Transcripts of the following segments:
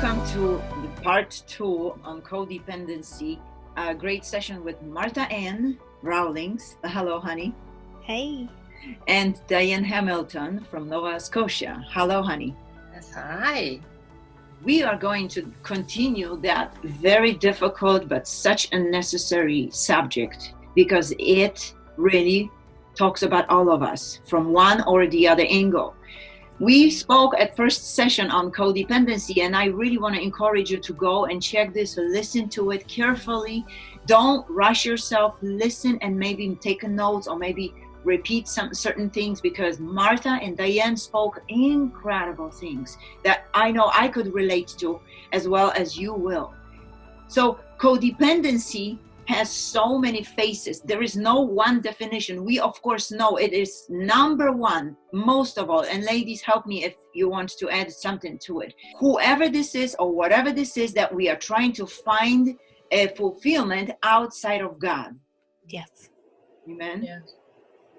Welcome to part 2 on codependency. A great session with Martha-Ann Rawlings. Hello, honey. Hey. And Dianne Hamilton from Nova Scotia. Hello, honey. Yes, hi. We are going to continue that very difficult but such a necessary subject because it really talks about all of us from one or the other angle. We spoke at first session on codependency, and I really want to encourage you to go and check this, listen to it carefully. Don't rush yourself, listen and maybe take notes or maybe repeat some certain things, because Martha and Dianne spoke incredible things that I know I could relate to as well as you will. So codependency has so many faces. There is no one definition. We of course know it is number one, most of all, and ladies, help me if you want to add something to it. Whoever this is or whatever this is, that we are trying to find a fulfillment outside of God. Yes. Amen. Yes.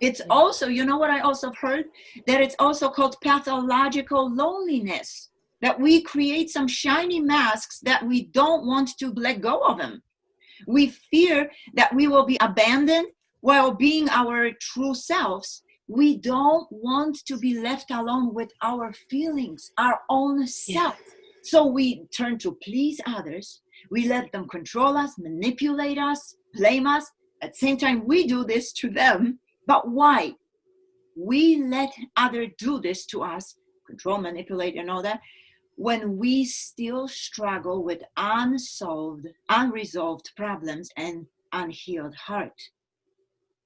It's also, you know what I also heard? That it's also called pathological loneliness. That we create some shiny masks that we don't want to let go of them. We fear that we will be abandoned while being our true selves. We don't want to be left alone with our feelings, our own self. Yeah. So we turn to please others. We let them control us, manipulate us, blame us. At the same time, we do this to them. But why? We let others do this to us, control, manipulate, and all that, when we still struggle with unresolved problems and unhealed heart.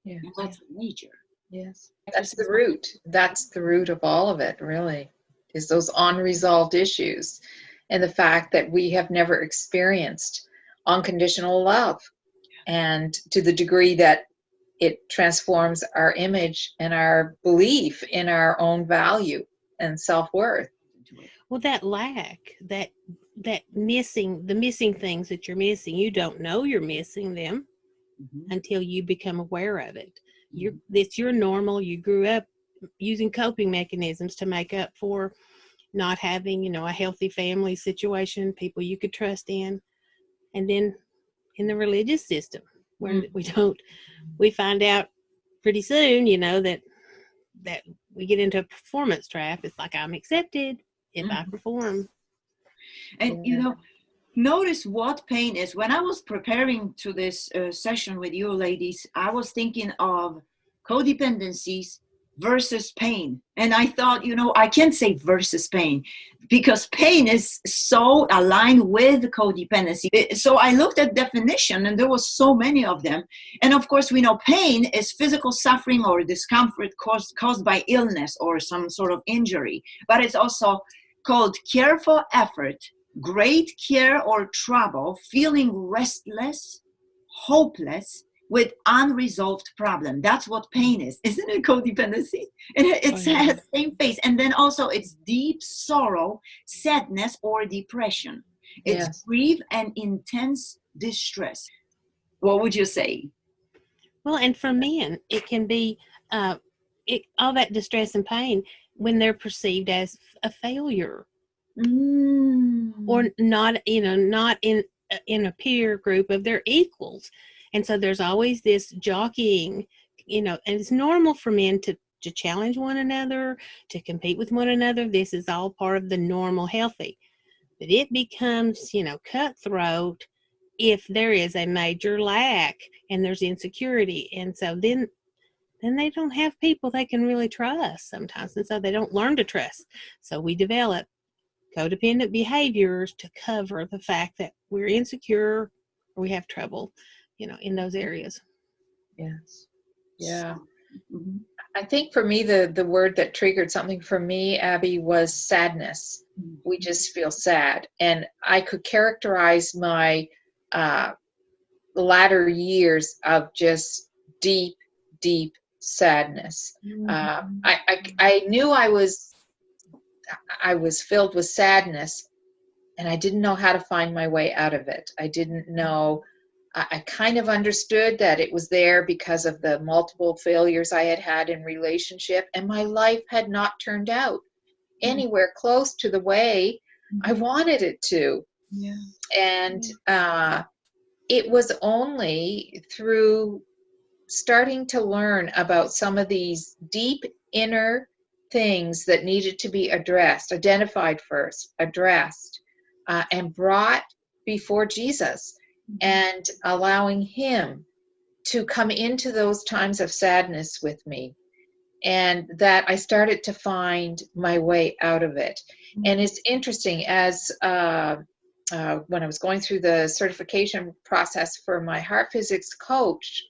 Yeah. And that's major. Yes. That's the root. That's the root of all of it, really, is those unresolved issues and the fact that we have never experienced unconditional love. And to the degree that it transforms our image and our belief in our own value and self-worth. Well, that lack, that missing, the missing things that you're missing, you don't know you're missing them until you become aware of it. It's your normal. You grew up using coping mechanisms to make up for not having, a healthy family situation, people you could trust in. And then in the religious system, where we find out pretty soon, that we get into a performance trap. It's like, I'm accepted if I perform. And notice what pain is. When I was preparing to this session with you ladies, I was thinking of codependencies versus pain. And I thought, I can't say versus pain because pain is so aligned with codependency. So I looked at definition and there was so many of them. And of course, we know pain is physical suffering or discomfort caused by illness or some sort of injury. But it's also called careful effort, great care or trouble, feeling restless, hopeless, with unresolved problem. That's what pain is. Isn't it codependency? And it has the same face. And then also it's deep sorrow, sadness, or depression. It's grief and intense distress. What would you say? Well, and for men, it can be all that distress and pain when they're perceived as a failure. Or not, not in a peer group of their equals. And so there's always this jockeying, and it's normal for men to challenge one another, to compete with one another. This is all part of the normal healthy. But it becomes, cutthroat if there is a major lack and there's insecurity. And so then they don't have people they can really trust sometimes. And so they don't learn to trust. So we develop codependent behaviors to cover the fact that we're insecure or we have trouble, in those areas. Yes. Yeah. I think for me, the word that triggered something for me, Abby, was sadness. We just feel sad. And I could characterize my latter years of just deep, deep sadness. I knew I was filled with sadness, and I didn't know how to find my way out of it. I didn't know. I kind of understood that it was there because of the multiple failures I had had in relationship, and my life had not turned out anywhere close to the way I wanted it to. Yeah. And it was only through starting to learn about some of these deep inner things that needed to be addressed, identified first, addressed, and brought before Jesus, and allowing him to come into those times of sadness with me, and that I started to find my way out of it. And it's interesting, as when I was going through the certification process for my heart physics coach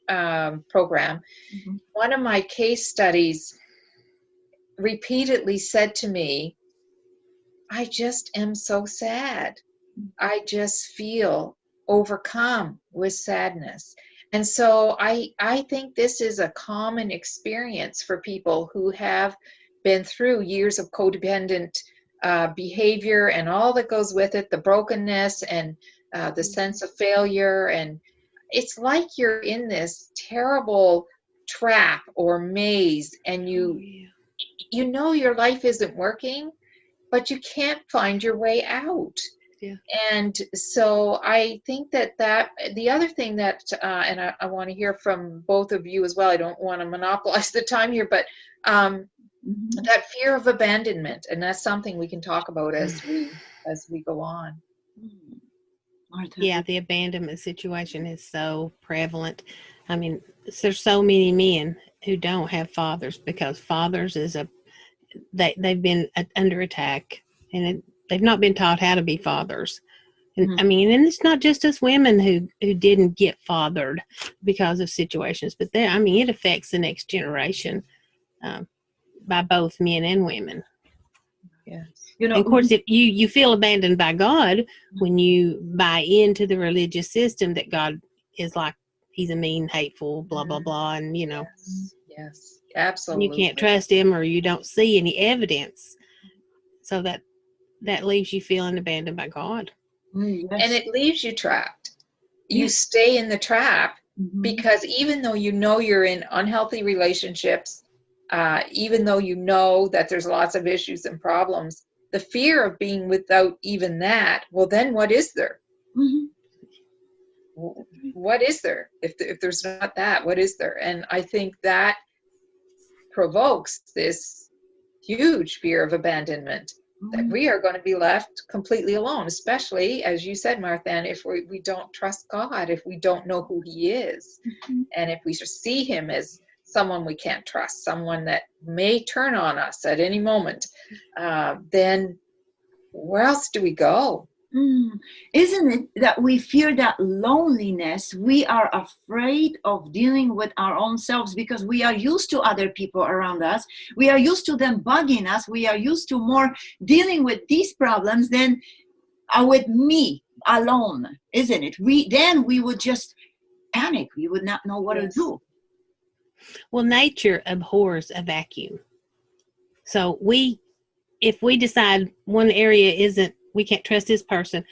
program, one of my case studies repeatedly said to me, I just am so sad. I just feel overcome with sadness. And so I think this is a common experience for people who have been through years of codependent behavior and all that goes with it, the brokenness and the sense of failure. And it's like you're in this terrible trap or maze, and you know your life isn't working, but you can't find your way out. Yeah. And so I think that the other thing that, and I want to hear from both of you as well, I don't want to monopolize the time here, but that fear of abandonment, and that's something we can talk about as we go on. Yeah, the abandonment situation is so prevalent. I mean, there's so many men who don't have fathers because fathers they've been under attack, and they've not been taught how to be fathers. And I mean, and it's not just us women who didn't get fathered because of situations, but it affects the next generation by both men and women. Yes. And of course, if you feel abandoned by God when you buy into the religious system that God is like, he's a mean, hateful, blah, blah, blah. And, Yes, absolutely. You can't trust him, or you don't see any evidence. So that leaves you feeling abandoned by God. Yes. And it leaves you trapped. You stay in the trap because even though you know you're in unhealthy relationships, even though you know that there's lots of issues and problems, the fear of being without even that, well, then what is there? What is there? If there's not that, what is there? And I think that provokes this huge fear of abandonment, that we are going to be left completely alone, especially, as you said, Martha, if we don't trust God, if we don't know who he is, and if we just see him as someone we can't trust, someone that may turn on us at any moment, then where else do we go? Isn't it that we fear that loneliness? We are afraid of dealing with our own selves because we are used to other people around us. We are used to them bugging us. We are used to more dealing with these problems than with me alone, isn't it? We would just panic. We would not know what to do. Well, nature abhors a vacuum. So if we decide one area we can't trust this person,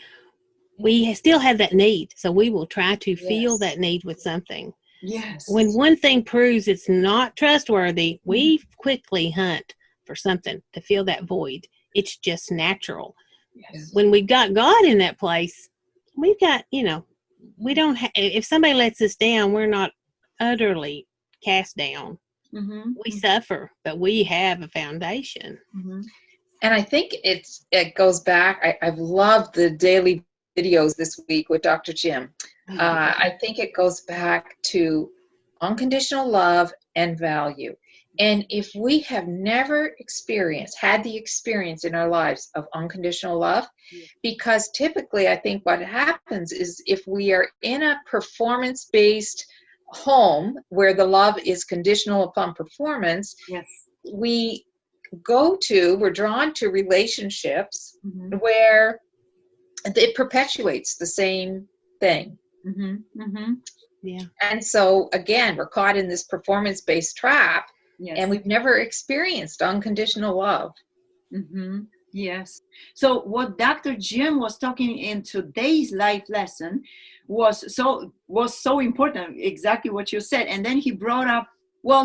we still have that need. So we will try to fill that need with something. Yes. When one thing proves it's not trustworthy, we quickly hunt for something to fill that void. It's just natural. Yes. When we've got God in that place, we've got, we don't if somebody lets us down, we're not utterly cast down. We suffer, but we have a foundation. And I think it goes back. I've loved the daily videos this week with Dr. Jim. I think it goes back to unconditional love and value. And if we have never had the experience in our lives of unconditional love, because typically I think what happens is if we are in a performance-based home where the love is conditional upon performance, we're drawn to relationships where it perpetuates the same thing. Yeah. And so again, we're caught in this performance-based trap, and we've never experienced unconditional love. Yes. So what Dr. Jim was talking in today's life lesson was so important, exactly what you said. And then he brought up,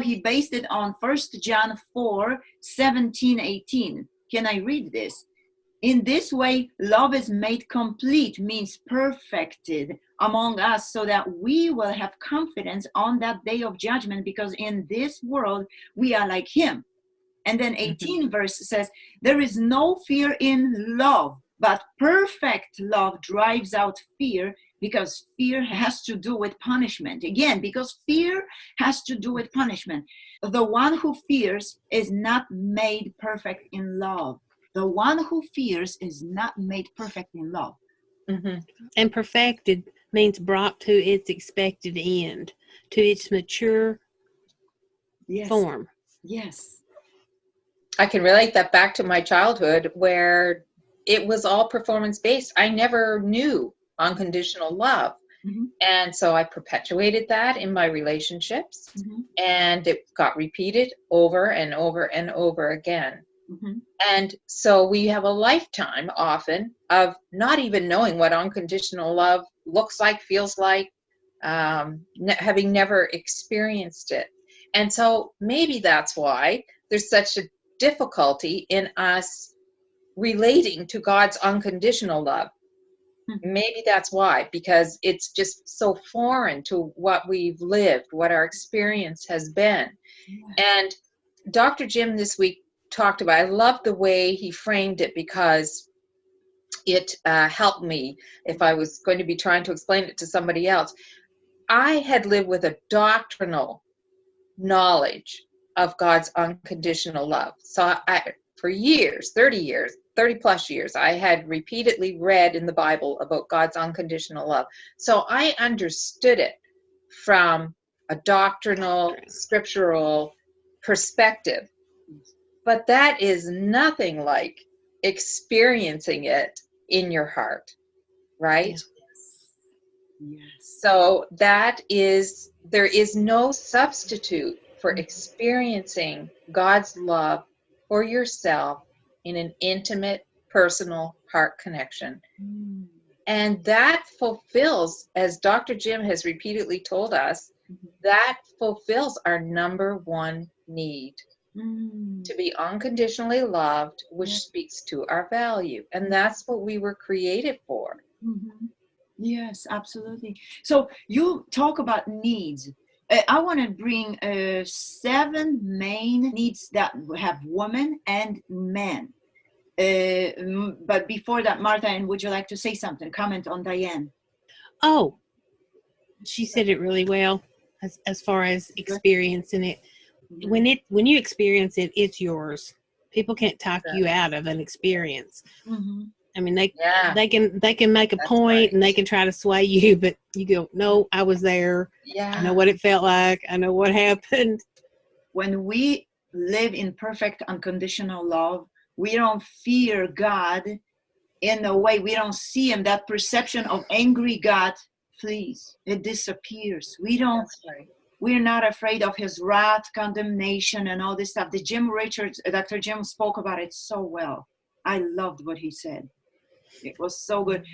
he based it on 1 John 4, 17, 18. Can I read this? In this way, love is made complete, means perfected among us, so that we will have confidence on that day of judgment, because in this world, we are like him. And then 18 verse says, there is no fear in love, but perfect love drives out fear, because fear has to do with punishment. Again, because fear has to do with punishment. The one who fears is not made perfect in love. The one who fears is not made perfect in love. And perfected means brought to its expected end, to its mature form. Yes. I can relate that back to my childhood, where it was all performance-based. I never knew unconditional love. And so I perpetuated that in my relationships, and it got repeated over and over and over again. And so we have a lifetime often of not even knowing what unconditional love looks like, feels like, having never experienced it. And so maybe that's why there's such a difficulty in us relating to God's unconditional love. Maybe that's why, because it's just so foreign to what we've lived, what our experience has been. And Dr. Jim this week talked about, I love the way he framed it, because it helped me if I was going to be trying to explain it to somebody else. I had lived with a doctrinal knowledge of God's unconditional love. So for years, 30 plus years, I had repeatedly read in the Bible about God's unconditional love. So I understood it from a doctrinal, scriptural perspective. But that is nothing like experiencing it in your heart, right? Yes. So there is no substitute for experiencing God's love for yourself in an intimate, personal heart connection. And that fulfills, as Dr. Jim has repeatedly told us, that fulfills our number one need. To be unconditionally loved, which speaks to our value. And that's what we were created for. Yes, absolutely. So you talk about needs. I want to bring 7 main needs that have women and men. But before that, Martha, and would you like to say something? Comment on Dianne. Oh, she said it really well as far as experiencing it. When you experience it, it's yours. People can't talk you out of an experience. I mean, they can make a point and they can try to sway you, but you go, no, I was there. I know what it felt like. I know what happened. When we live in perfect unconditional love, we don't fear God in a way. We don't see him. That perception of angry God flees. It disappears. We're not afraid of his wrath, condemnation, and all this stuff. Dr. Jim spoke about it so well. I loved what he said. It was so good.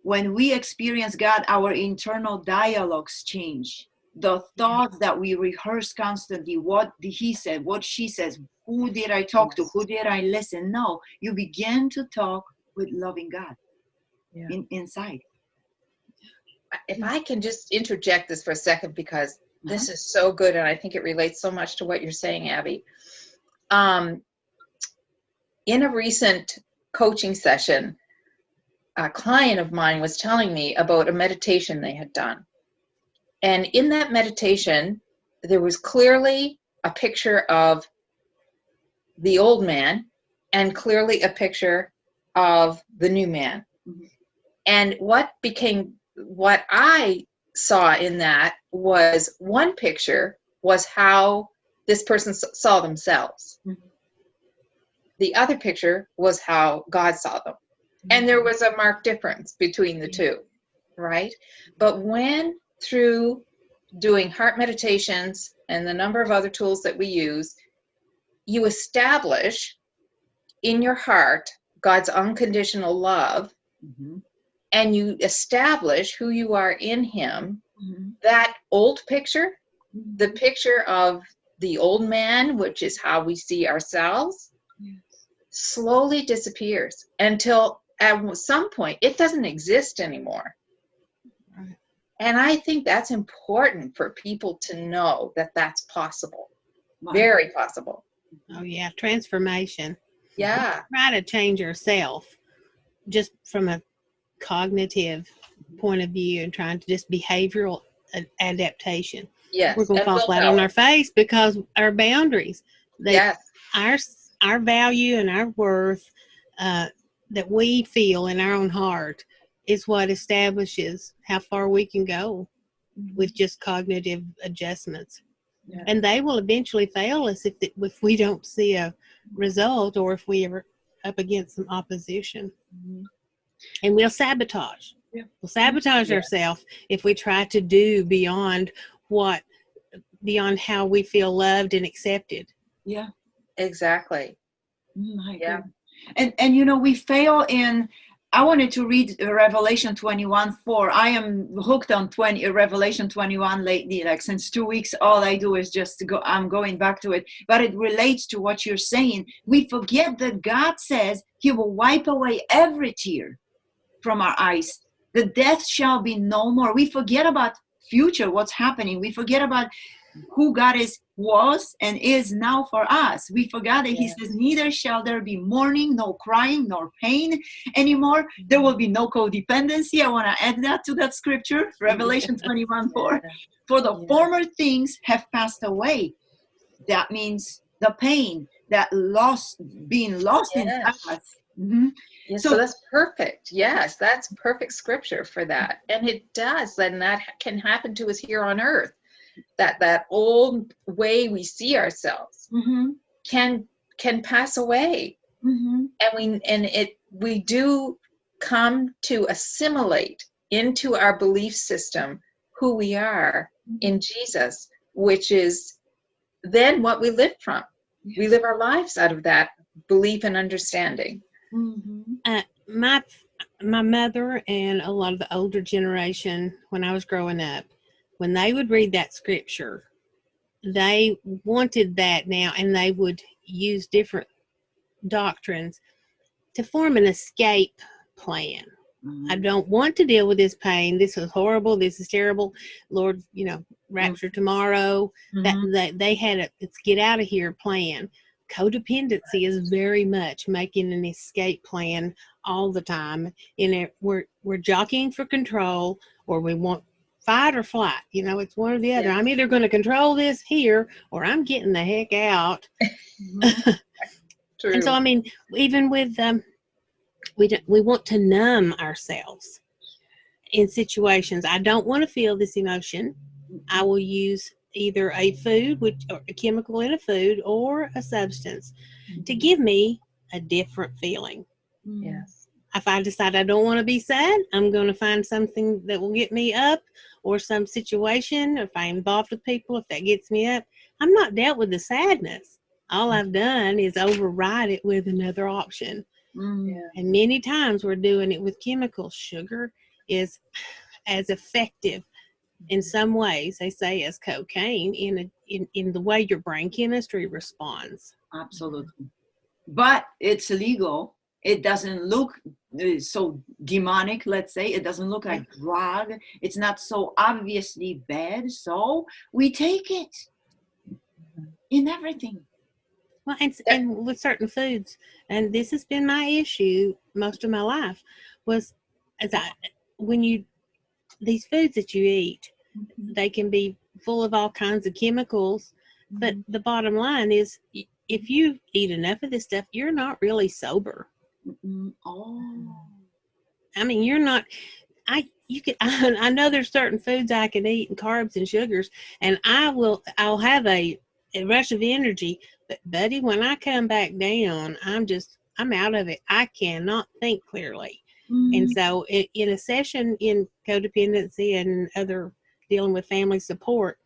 When we experience God, our internal dialogues change. The thoughts that we rehearse constantly, what he said, what she says, who did I talk to, who did I listen? No, you begin to talk with loving God inside. If I can just interject this for a second, because this is so good, and I think it relates so much to what you're saying, Abby. In a recent coaching session, a client of mine was telling me about a meditation they had done. And in that meditation, there was clearly a picture of the old man and clearly a picture of the new man. And what I saw in that was, one picture was how this person saw themselves. The other picture was how God saw them. And there was a marked difference between the two, right? But when, through doing heart meditations and the number of other tools that we use, you establish in your heart God's unconditional love, and you establish who you are in him, that old picture, the picture of the old man, which is how we see ourselves, slowly disappears until at some point it doesn't exist anymore. Right. And I think that's important for people to know that that's possible. Wow. Very possible. Oh yeah, transformation. Yeah. Try to change yourself just from a cognitive point of view and trying to just behavioral adaptation. Yes. We're going to And fall flat on willpower. our face because our boundaries, Yes. our value and our worth that we feel in our own heart is what establishes how far we can go with just cognitive adjustments. Yeah. And they will eventually fail us if we don't see a result or if we are up against some opposition. And we'll sabotage. Yeah. We'll sabotage ourselves if we try to do beyond how we feel loved and accepted. Yeah. Exactly. I agree. Yeah. And you know, we fail in, I wanted to read Revelation 21:4. I am hooked on Revelation 21 lately. Like since 2 weeks, all I do is just I'm going back to it. But it relates to what you're saying. We forget that God says he will wipe away every tear from our eyes. The death shall be no more. We forget about future, what's happening. We forget about who God was and is now for us. We forgot that he says, neither shall there be mourning, no crying, nor pain anymore. There will be no codependency. I want to add that to that scripture, Revelation 21:4. For the former things have passed away. That means the pain, that being lost in us. Mm-hmm. Yes, so that's perfect. Yes, that's perfect scripture for that. And it does. And that can happen to us here on earth. That old way we see ourselves can pass away. And we do come to assimilate into our belief system who we are in Jesus, which is then what we live from. We live our lives out of that belief and understanding. My mother and a lot of the older generation, when I was growing up, when they would read that scripture, they wanted that now, and they would use different doctrines to form an escape plan. I don't want to deal with this pain. This is horrible. This is terrible. Lord, rapture tomorrow. That they had a let's get out of here plan. Codependency is very much making an escape plan all the time. We're jockeying for control, or we want fight or flight. It's one or the other. I'm either going to control this here, or I'm getting the heck out. True. And so, even with we want to numb ourselves in situations. I don't want to feel this emotion. I will use either a food, or a chemical in a food, or a substance to give me a different feeling. Yes. If I decide I don't want to be sad, I'm going to find something that will get me up, or some situation. If I'm involved with people, if that gets me up, I'm not dealt with the sadness. All I've done is override it with another option. And many times we're doing it with chemicals. Sugar is as effective in some ways, they say, as cocaine in the way your brain chemistry responds. Absolutely. But it's illegal. It doesn't look so demonic, let's say. It doesn't look like drug. It's not so obviously bad. So we take it in everything. Well, and with certain foods, and this has been my issue most of my life, was these foods that you eat, they can be full of all kinds of chemicals, but the bottom line is, if you eat enough of this stuff, you're not really sober. You're not. I know there's certain foods I can eat, and carbs and sugars, and I'll have a rush of energy. But buddy, when I come back down, I'm out of it. I cannot think clearly. And so in a session in codependency and other dealing with family support,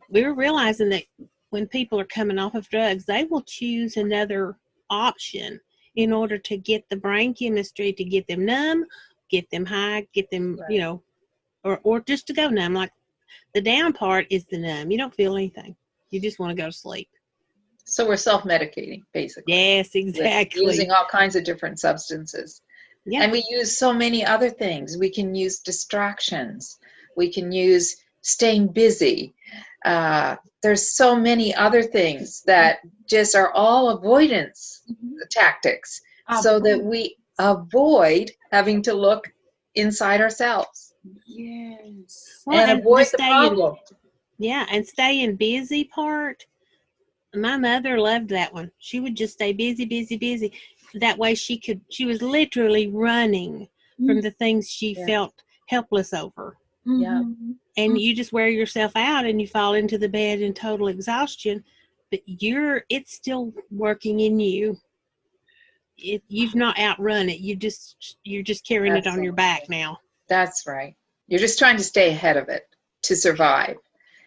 we were realizing that when people are coming off of drugs, they will choose another option in order to get the brain chemistry to get them numb, get them high, get them, or just to go numb. Like the down part is the numb. You don't feel anything. You just want to go to sleep. So we're self-medicating, basically. Yes, With exactly. using all kinds of different substances. Yeah. And we use so many other things. We can use distractions. We can use staying busy. There's so many other things that just are all avoidance tactics, so that we avoid having to look inside ourselves. Yes. Well, And avoid the staying, problem. yeah, and staying busy part. My mother loved that one. She would just stay busy, busy, busy. That way she was literally running from the things she felt helpless over. Yeah. And you just wear yourself out and you fall into the bed in total exhaustion, but it's still working in you. You've not outrun it. You're just carrying it on your back now. That's right. You're just trying to stay ahead of it to survive.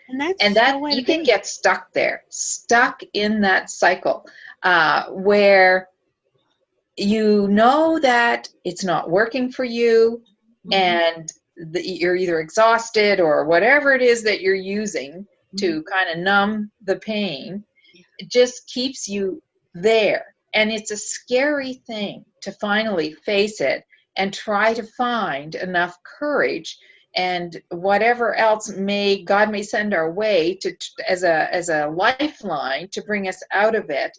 And that you can get stuck there, stuck in that cycle, where you know that it's not working for you, and you're either exhausted or whatever it is that you're using to kind of numb the pain. It just keeps you there. And it's a scary thing to finally face it and try to find enough courage and whatever else God may send our way as a lifeline to bring us out of it,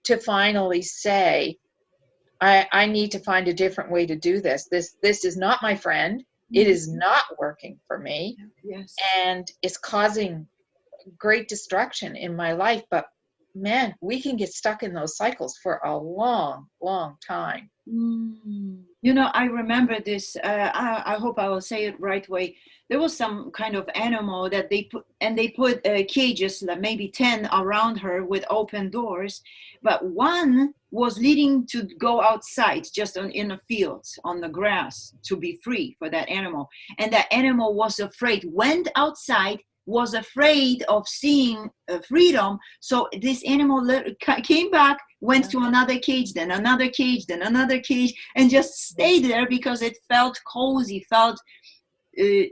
to finally say, I need to find a different way to do this. This is not my friend. It is not working for me. Yes. And it's causing great destruction in my life. But man, we can get stuck in those cycles for a long, long time. You know, I remember this. I hope I will say it right way. There was some kind of animal that they put cages, like maybe 10 around her with open doors, but one was leading to go outside, just in the fields, on the grass, to be free for that animal. And that animal was afraid, went outside, was afraid of seeing freedom. So this animal came back, went to another cage, then another cage, then another cage, and just stayed there because it felt cozy, felt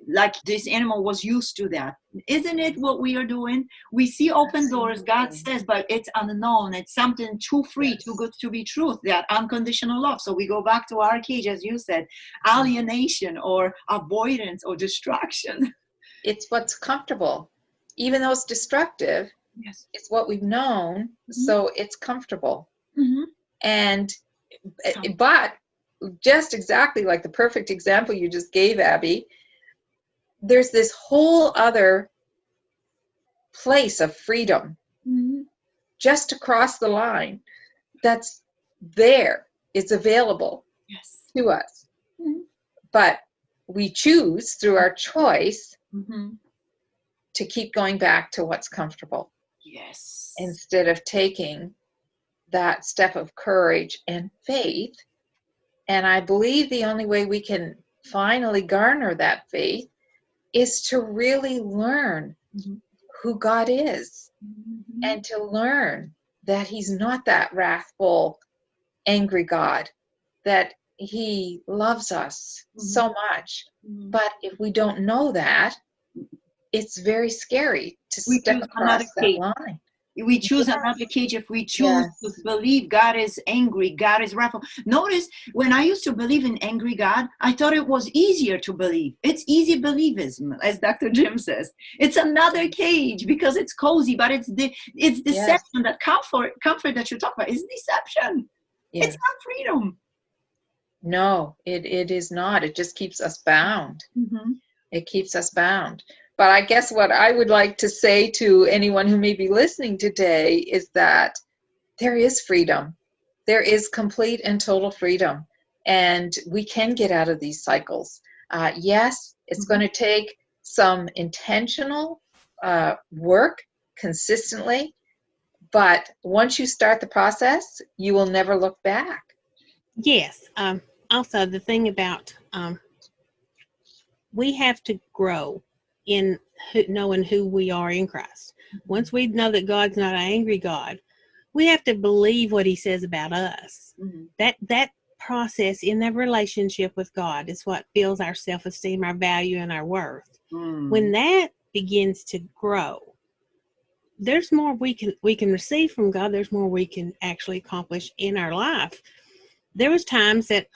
like this animal was used to that. Isn't it what we are doing? We see open doors, God says, but it's unknown. It's something too free, too good to be truth, that unconditional love. So we go back to our cage, as you said, alienation or avoidance or distraction. It's what's comfortable. Even though it's destructive, it's what we've known, so it's comfortable. And but just exactly like the perfect example you just gave, Abby, there's this whole other place of freedom just across the line that's there. It's available to us. But we choose through our choice to keep going back to what's comfortable. Yes. Instead of taking that step of courage and faith. And I believe the only way we can finally garner that faith is to really learn who God is, and to learn that he's not that wrathful, angry God, that he loves us so much. But if we don't know that, it's very scary to step across that line. We choose another cage if we choose to believe God is angry, God is wrathful. Notice, when I used to believe in angry God, I thought it was easier to believe. It's easy believism, as Dr. Jim says. It's another cage because it's cozy, but it's deception. That comfort that you talk about is deception. It's not freedom. No, it is not. It just keeps us bound. It keeps us bound. But I guess what I would like to say to anyone who may be listening today is that there is freedom. There is complete and total freedom. And we can get out of these cycles. Yes, it's going to take some intentional work consistently. But once you start the process, you will never look back. Yes. Also, the thing about we have to grow in knowing who we are in Christ. Once we know that God's not an angry God, we have to believe what he says about us. That process in that relationship with God is what builds our self-esteem, our value, and our worth. When that begins to grow, there's more we can receive from God. There's more we can actually accomplish in our life. There was times that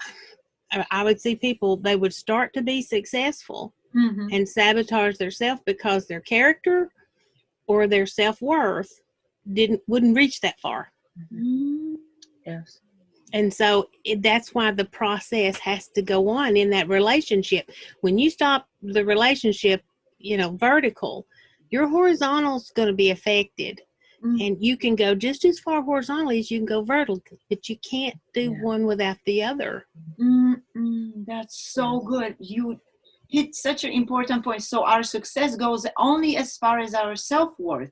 I would see people, they would start to be successful and sabotage themselves because their character or their self-worth wouldn't reach that far. Yes. And so that's why the process has to go on in that relationship. When you stop the relationship, vertical, your horizontal is going to be affected. And you can go just as far horizontally as you can go vertical, but you can't do one without the other. That's so good. You hit such an important point. So our success goes only as far as our self-worth.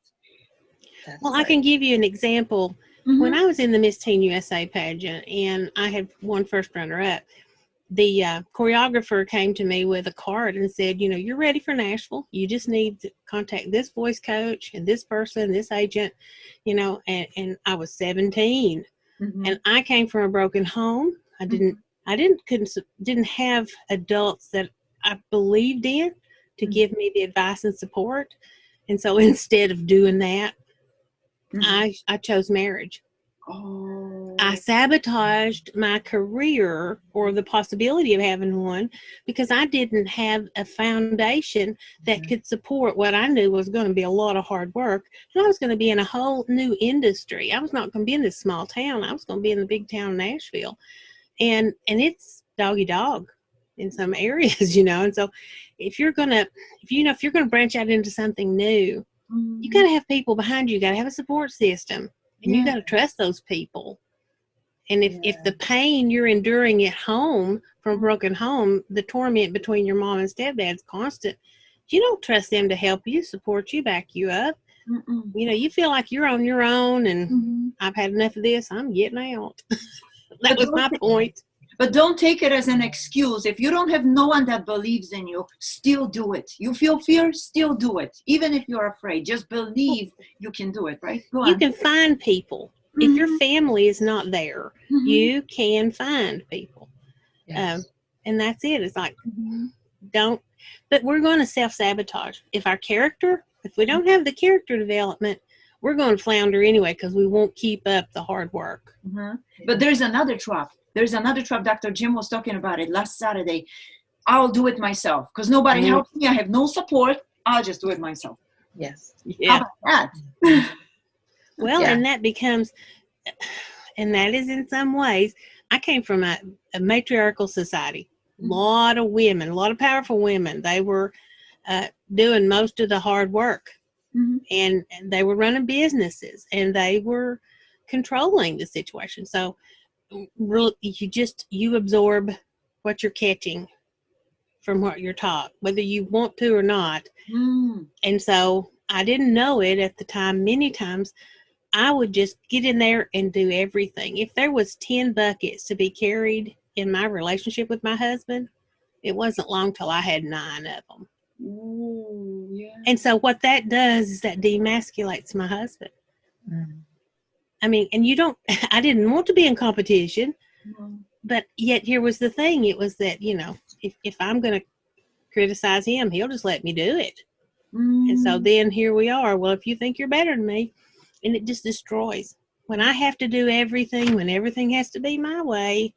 Well, I can give you an example. When I was in the Miss Teen USA pageant and I had won first runner-up, the choreographer came to me with a card and said, you're ready for Nashville. You just need to contact this voice coach and this person, this agent, and I was 17 and I came from a broken home. I didn't have adults that I believed in to give me the advice and support. And so instead of doing that, I chose marriage. I sabotaged my career or the possibility of having one because I didn't have a foundation that could support what I knew was going to be a lot of hard work. And I was going to be in a whole new industry. I was not going to be in this small town. I was going to be in the big town of Nashville. And it's doggy dog in some areas, And so if you're going to branch out into something new, you got to have people behind you. You got to have a support system. And you got to trust those people. And if the pain you're enduring at home from a broken home, the torment between your mom and stepdad's constant, you don't trust them to help you, support you, back you up. You feel like you're on your own and I've had enough of this. I'm getting out. That was my point. But don't take it as an excuse. If you don't have no one that believes in you, still do it. You feel fear, still do it. Even if you're afraid, just believe you can do it, right? Go on. You can find people. If your family is not there, you can find people. Yes. And that's it. It's like, but we're going to self-sabotage. If we don't have the character development, we're going to flounder anyway because we won't keep up the hard work. But there's another trap. Dr. Jim was talking about it last Saturday. I'll do it myself because nobody helps me. I have no support. I'll just do it myself. Yes. Yeah. How about that? Well, and that becomes, and that is in some ways, I came from a matriarchal society. A lot of women, a lot of powerful women. They were doing most of the hard work. And they were running businesses and they were controlling the situation. So really, you absorb what you're catching from what you're taught, whether you want to or not. And so I didn't know it at the time. Many times I would just get in there and do everything. If there was 10 buckets to be carried in my relationship with my husband, it wasn't long till I had 9 of them. And so what that does is that demasculates my husband. I mean, and I didn't want to be in competition, but yet here was the thing. It was that, if I'm going to criticize him, he'll just let me do it. And so then here we are. Well, if you think you're better than me, and it just destroys. When I have to do everything, when everything has to be my way,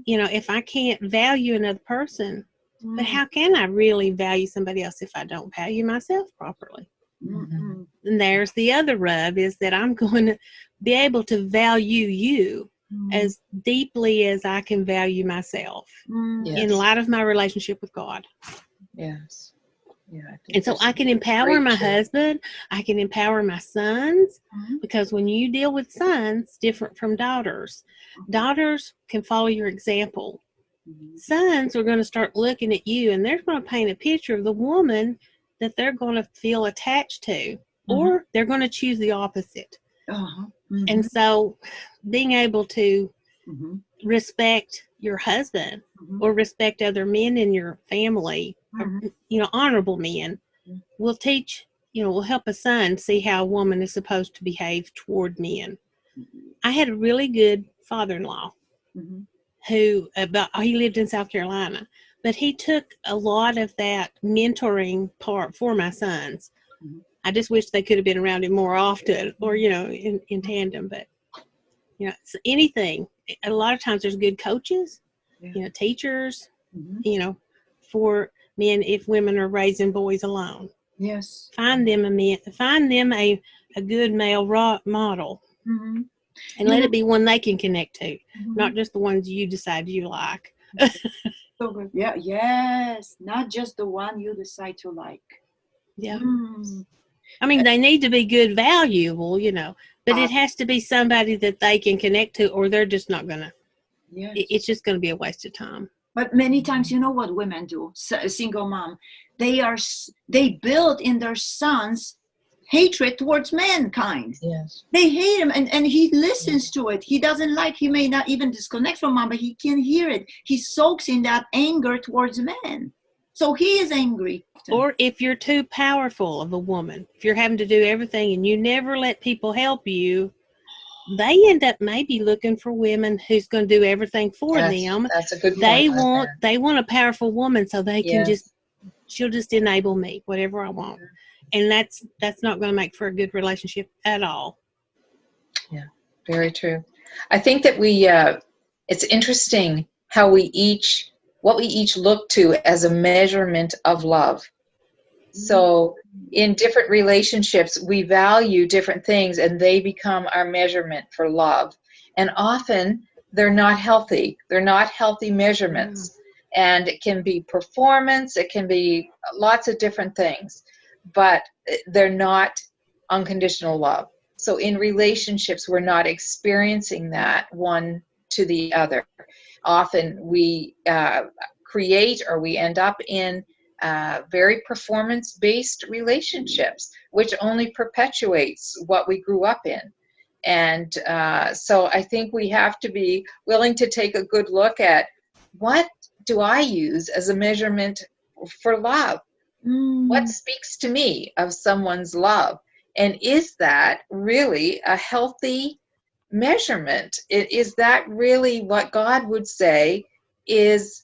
if I can't value another person, but how can I really value somebody else if I don't value myself properly? And there's the other rub, is that I'm going to be able to value you as deeply as I can value myself in light of my relationship with God. Yes. Yeah, and so I can empower my husband. I can empower my sons, because when you deal with sons, different from daughters, daughters can follow your example. Sons are going to start looking at you, and they're going to paint a picture of the woman that they're going to feel attached to, or they're going to choose the opposite. And so being able to respect your husband or respect other men in your family, honorable men, will teach, will help a son see how a woman is supposed to behave toward men. I had a really good father-in-law who, he lived in South Carolina, but he took a lot of that mentoring part for my sons. I just wish they could have been around him more often, or, in tandem. But, it's anything. A lot of times there's good coaches, teachers, for men if women are raising boys alone. Yes. Find them a good male model. Mm-hmm. And let it be one they can connect to, not just the ones you decide you like. So good. Yeah. Yes. Not just the one you decide to like. Yeah. I mean, they need to be good, valuable, but it has to be somebody that they can connect to, or they're just not gonna. Yes. It's just going to be a waste of time. But many times, what women do, a single mom, they build in their sons hatred towards mankind. Yes. They hate him, and he listens to it. He doesn't like, he may not even disconnect from mom, but he can hear it. He soaks in that anger towards men. So he is angry. Or if you're too powerful of a woman, if you're having to do everything and you never let people help you, they end up maybe looking for women who's going to do everything for them. That's a good point. They want a powerful woman so they can she'll just enable me, whatever I want. And that's not going to make for a good relationship at all. Yeah, very true. I think that it's interesting how what we each look to as a measurement of love. So in different relationships, we value different things, and they become our measurement for love. And often they're not healthy. They're not healthy measurements. And it can be performance. It can be lots of different things. But they're not unconditional love. So in relationships, we're not experiencing that one to the other. Often we create, or we end up in very performance-based relationships, which only perpetuates what we grew up in. And so I think we have to be willing to take a good look at, what do I use as a measurement for love? What speaks to me of someone's love? And is that really a healthy measurement? Is that really what God would say is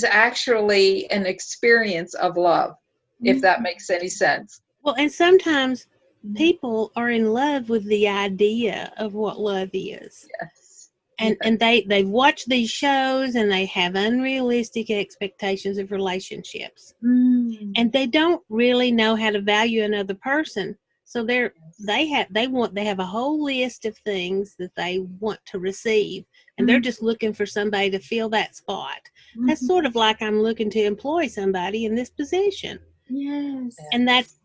actually an experience of love, if that makes any sense? Well, and sometimes people are in love with the idea of what love is. Yes. And they've watched these shows, and they have unrealistic expectations of relationships. And they don't really know how to value another person. So they have a whole list of things that they want to receive, and they're just looking for somebody to fill that spot. That's sort of like I'm looking to employ somebody in this position. Yes. And that's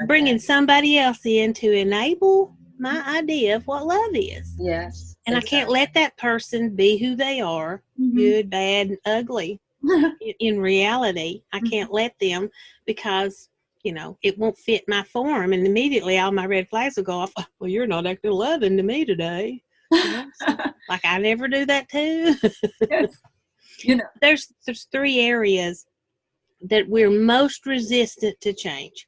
bringing somebody else in to enable my idea of what love is. Yes. And I can't let that person be who they are, good, bad, and ugly. In reality, I can't let them, because it won't fit my form, and immediately all my red flags will go off. Well, you're not acting loving to me today. So, like I never do that too. There's 3 areas that we're most resistant to change,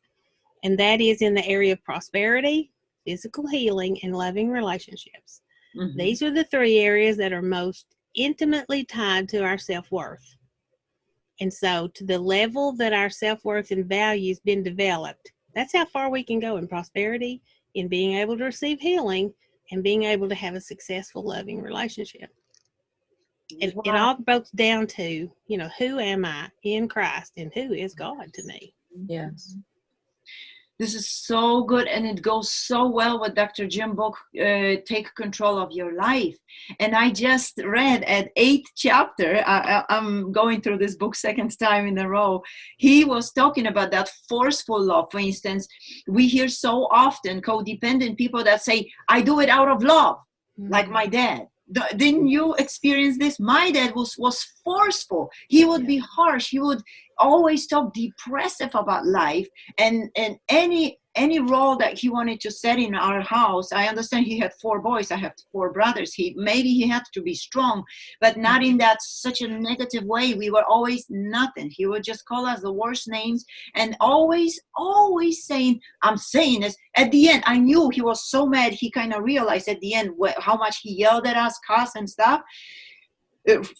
and that is in the area of prosperity, physical healing, and loving relationships. These are the 3 areas that are most intimately tied to our self-worth. And so to the level that our self-worth and value has been developed, that's how far we can go in prosperity, in being able to receive healing, and being able to have a successful, loving relationship. It all breaks down to, who am I in Christ, and who is God to me? Yes. This is so good, and it goes so well with Dr. Jim book, Take Control of Your Life. And I just read at 8th chapter, I'm going through this book 2nd time in a row. He was talking about that forceful love. For instance, we hear so often codependent people that say, I do it out of love, like my dad. Didn't you experience this? My dad was forceful. He would be harsh. He would always talk depressive about life, and any role that he wanted to set in our house. I understand he had 4 boys. I have 4 brothers. He had to be strong, but not in that such a negative way. We were always nothing. He would just call us the worst names, and always saying, I'm saying this. At the end, I knew he was so mad. He kind of realized at the end how much he yelled at us, cussed and stuff,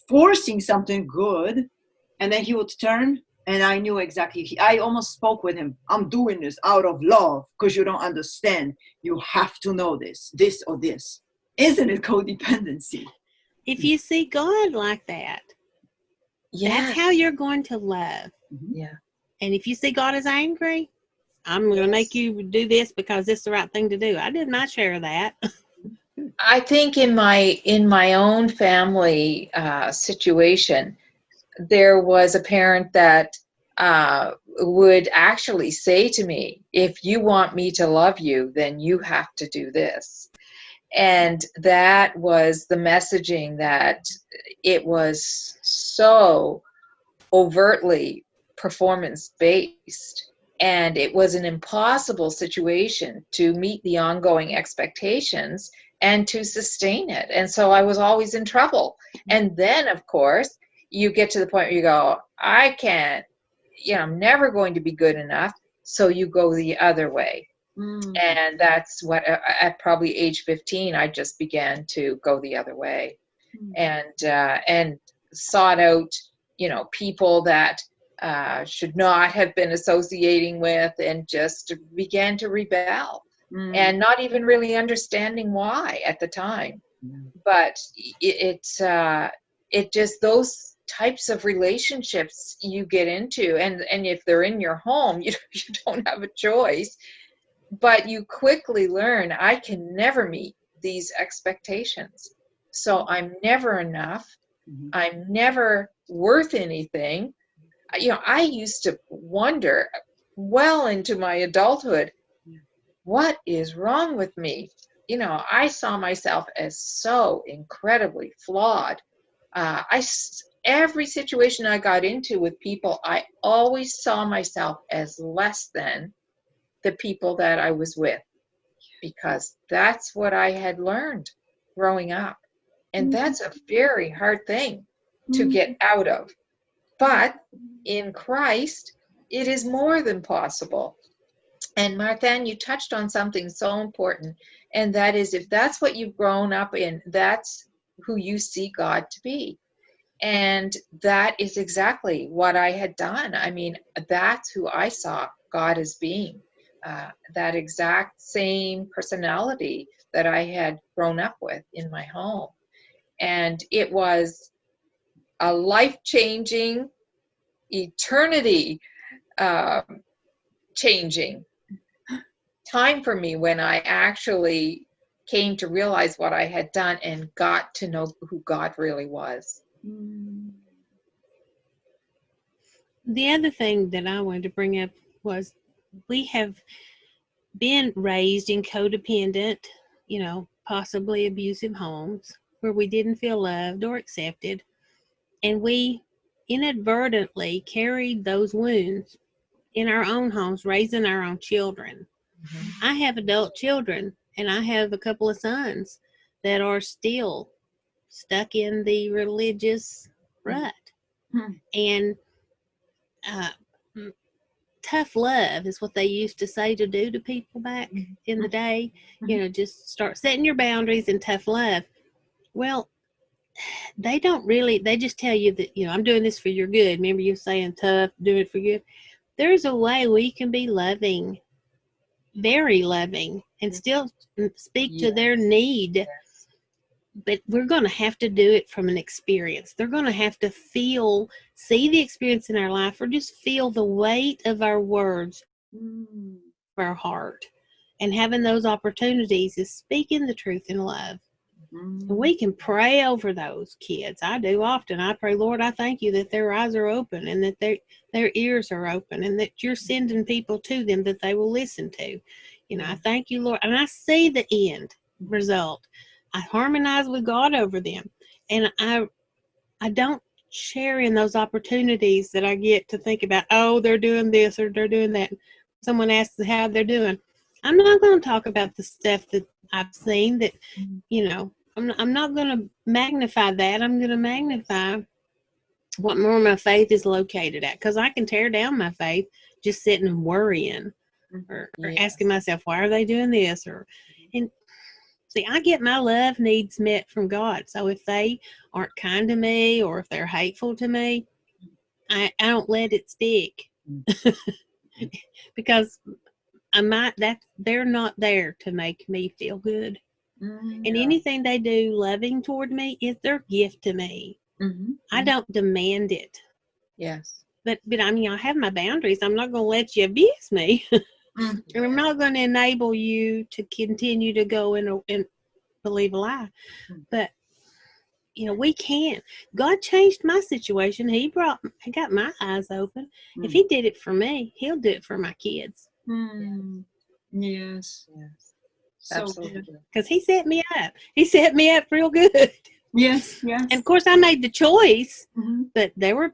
forcing something good. And then he would turn And I knew exactly. I almost spoke with him. I'm doing this out of love because you don't understand. You have to know this or this. Isn't it codependency? If you see God like that, that's how you're going to love. Yeah. And if you see God as angry, I'm going to make you do this because it's the right thing to do. I did my share of that. I think in my own family situation, there was a parent that would actually say to me, if you want me to love you, then you have to do this. And that was the messaging, that it was so overtly performance-based. And it was an impossible situation to meet the ongoing expectations and to sustain it. And so I was always in trouble. And then, of course, you get to the point where you go, I can't, I'm never going to be good enough. So you go the other way. And that's what, at probably age 15, I just began to go the other way, and sought out, people that should not have been associating with, and just began to rebel, and not even really understanding why at the time. But it just, those types of relationships you get into, and if they're in your home, you don't have a choice. But you quickly learn, I can never meet these expectations. So I'm never enough. I'm never worth anything. I used to wonder well into my adulthood, what is wrong with me? I saw myself as so incredibly flawed. Every situation I got into with people, I always saw myself as less than the people that I was with, because that's what I had learned growing up. And that's a very hard thing to get out of. But in Christ, it is more than possible. And Martha, you touched on something so important, and that is, if that's what you've grown up in, that's who you see God to be. And that is exactly what I had done. I mean, that's who I saw God as being. That exact same personality that I had grown up with in my home. And it was a life-changing, eternity changing time for me when I actually came to realize what I had done and got to know who God really was. The other thing that I wanted to bring up was, we have been raised in codependent, possibly abusive homes where we didn't feel loved or accepted. And we inadvertently carried those wounds in our own homes, raising our own children. I have adult children, and I have a couple of sons that are still stuck in the religious rut. And tough love is what they used to say to do to people back in the day. Just start setting your boundaries and tough love. Well, they don't really, they just tell you that, I'm doing this for your good. Remember you saying tough, do it for good. There's a way we can be loving, very loving, and still speak to their need. But we're going to have to do it from an experience. They're going to have to see the experience in our life, or just feel the weight of our words, our heart. And having those opportunities is speaking the truth in love. We can pray over those kids. I do often. I pray, Lord, I thank you that their eyes are open, and that their ears are open, and that you're sending people to them that they will listen to. I thank you, Lord. And I see the end result. I harmonize with God over them. And I don't share in those opportunities that I get to think about, oh, they're doing this or they're doing that. Someone asks how they're doing. I'm not going to talk about the stuff that I've seen that, I'm not going to magnify that. I'm going to magnify what more my faith is located at, because I can tear down my faith just sitting and worrying or asking myself, why are they doing this? And see, I get my love needs met from God. So if they aren't kind to me, or if they're hateful to me, I don't let it stick because they're not there to make me feel good. And anything they do loving toward me is their gift to me. I don't demand it. Yes. But I mean, I have my boundaries. I'm not going to let you abuse me. And I'm not going to enable you to continue to go and believe a lie. But, you know, we can't. God changed my situation. He got my eyes open. If he did it for me, he'll do it for my kids. Yes. So Absolutely. Because he set me up. He set me up real good. Yes. And of course I made the choice, but there were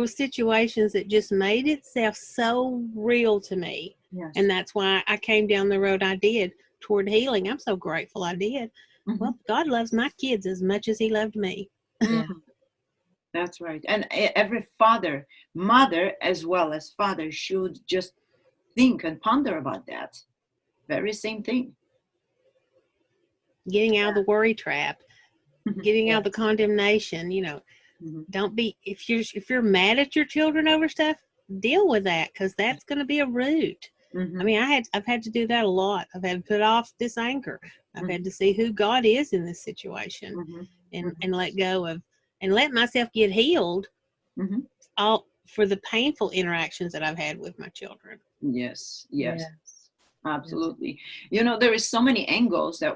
situations that just made itself so real to me. Yes. And that's why I came down the road I did toward healing. I'm so grateful I did. Well, God loves my kids as much as he loved me. Yeah. That's right. And every mother as well as father should just think and ponder about that. Very same thing. Getting out of the worry trap, getting out of the condemnation, you know. Don't be, if you're mad at your children over stuff, deal with that, because that's going to be a root. I mean, I've had to do that a lot. I've had to put off this anger. I've had to see who God is in this situation, and let go of, and let myself get healed all for the painful interactions that I've had with my children. Yes. Absolutely. You know, there is so many angles that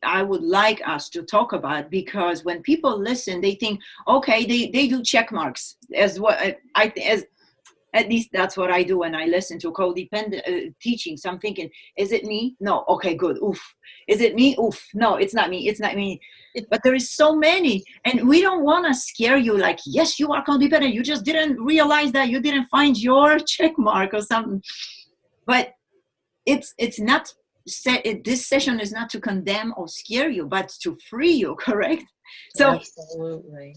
I would like us to talk about, because when people listen, they think, okay, they do check marks as what as at least that's what I do when I listen to codependent teachings. I'm thinking, is it me? No. Okay, good. Oof. Is it me? Oof. No, it's not me. It's not me. But there is so many, and we don't want to scare you like, yes, you are codependent. You just didn't realize that you didn't find your check mark or something. But it's not this session is not to condemn or scare you, but to free you, correct? So absolutely.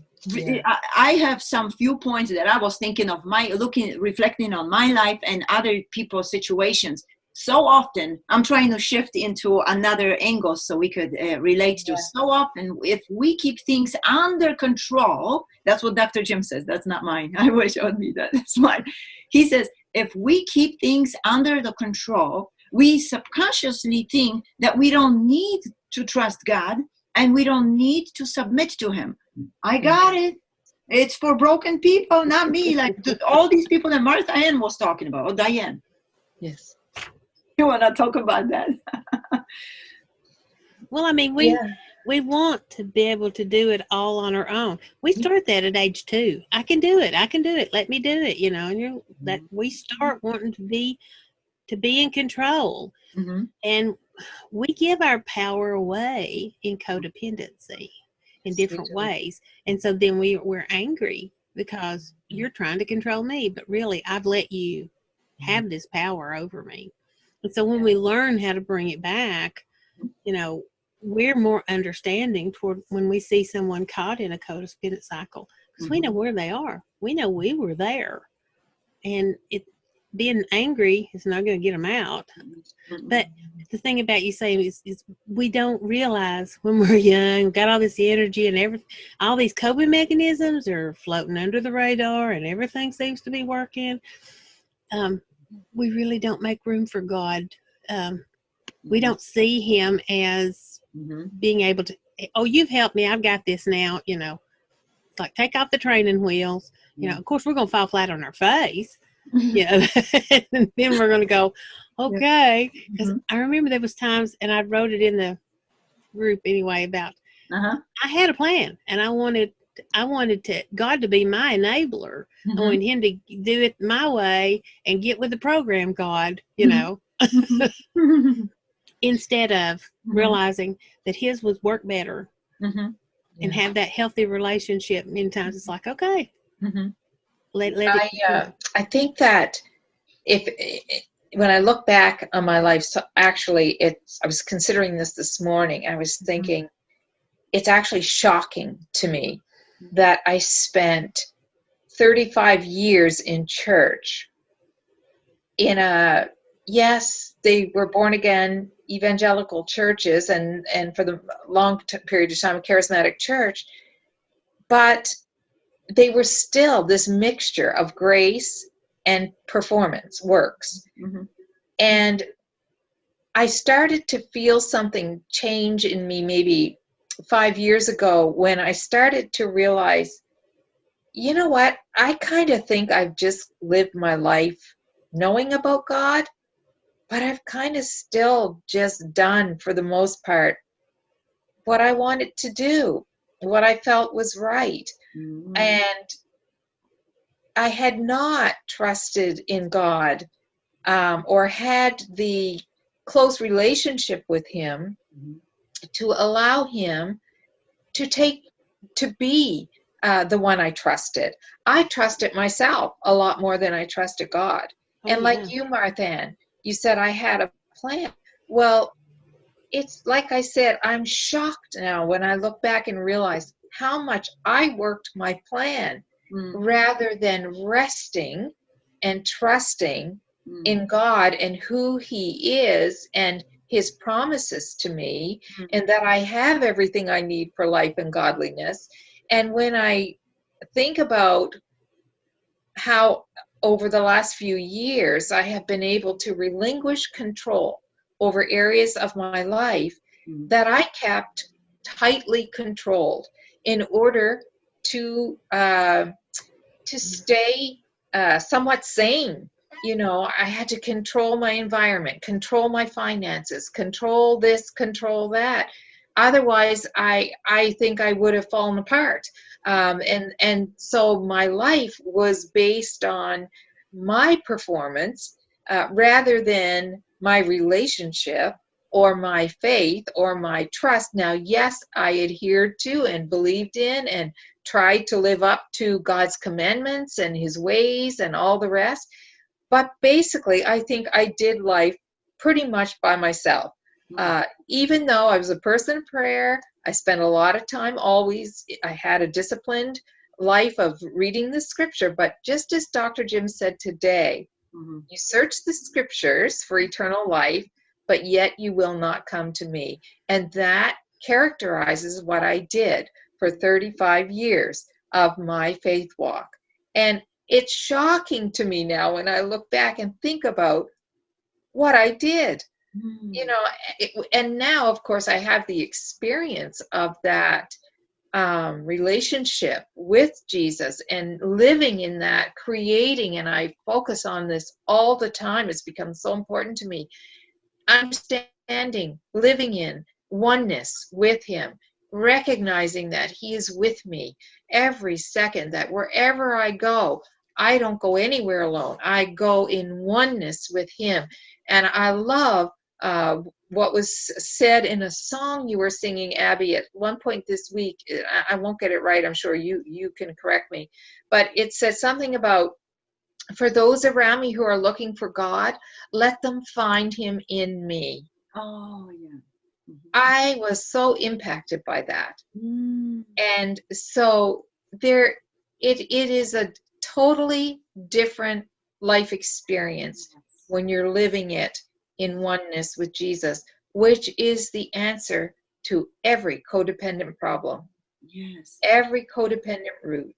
I have some few points that I was thinking of, reflecting on my life and other people's situations. So often I'm trying to shift into another angle so we could relate to. So often, if we keep things under control, that's what Dr. Jim says. That's not mine. I wish I would be that. That's mine. He says, if we keep things under the control, we subconsciously think that we don't need to trust God and we don't need to submit to him. I got it. It's for broken people, not me. Like all these people that Martha Ann was talking about, or Dianne. Yes. You want to talk about that? Well, I mean, we want to be able to do it all on our own. We start that at age 2. I can do it. Let me do it. You know, and that we start wanting to be in control, and we give our power away in codependency in different ways. And so then we're angry because you're trying to control me, but really I've let you have this power over me. And so when we learn how to bring it back, you know, we're more understanding toward when we see someone caught in a codependent cycle, because we know where they are. We know we were there, and being angry is not going to get them out. But the thing about you saying is we don't realize when we're young, got all this energy and everything, all these coping mechanisms are floating under the radar and everything seems to be working. We really don't make room for God. We don't see him as being able to, oh, you've helped me, I've got this now, you know. It's like, take off the training wheels. You know, of course we're going to fall flat on our face. Yeah. And then we're going to go, okay. Because I remember there was times, and I wrote it in the group anyway, about I had a plan, and I wanted God to be my enabler. I wanted him to do it my way and get with the program, God, you know, instead of realizing that his would work better and have that healthy relationship. Many times it's like, okay, let it. I think that when I look back on my life, so actually I was considering this morning. I was thinking it's actually shocking to me that I spent 35 years in church in they were born again evangelical churches and for the long period of time a charismatic church, but they were still this mixture of grace and performance works. Mm-hmm. And I started to feel something change in me maybe 5 years ago when I started to realize, you know what? I kind of think I've just lived my life knowing about God, but I've kind of still just done, for the most part, what I wanted to do, what I felt was right. Mm-hmm. And I had not trusted in God, or had the close relationship with him to allow him to be the one I trusted. I trusted myself a lot more than I trusted God. Oh, And yeah. like you, Martha, you said I had a plan. Well, it's like I said, I'm shocked now when I look back and realize how much I worked my plan rather than resting and trusting in God and who he is and his promises to me, and that I have everything I need for life and godliness. And when I think about how over the last few years I have been able to relinquish control over areas of my life that I kept tightly controlled in order to stay somewhat sane. You know, I had to control my environment, control my finances, control this, control that. Otherwise, I think I would have fallen apart. And so my life was based on my performance rather than my relationship or my faith or my trust. Now, yes, I adhered to and believed in and tried to live up to God's commandments and his ways and all the rest. But basically, I think I did life pretty much by myself. Even though I was a person of prayer, I spent a lot of time always, I had a disciplined life of reading the scripture. But just as Dr. Jim said today, you search the scriptures for eternal life, but yet you will not come to me. And that characterizes what I did for 35 years of my faith walk. And it's shocking to me now when I look back and think about what I did. You know, and now, of course, I have the experience of that relationship with Jesus and living in that, creating, and I focus on this all the time. It's become so important to me. Understanding, living in oneness with him, recognizing that he is with me every second, that wherever I go, I don't go anywhere alone. I go in oneness with him. And I love what was said in a song you were singing, Abby, at one point this week. I won't get it right. I'm sure you can correct me. But it said something about, for those around me who are looking for God, let them find him in me. Oh, yeah. I was so impacted by that. And so it is a totally different life experience when you're living it in oneness with Jesus, which is the answer to every codependent problem. Yes. Every codependent root.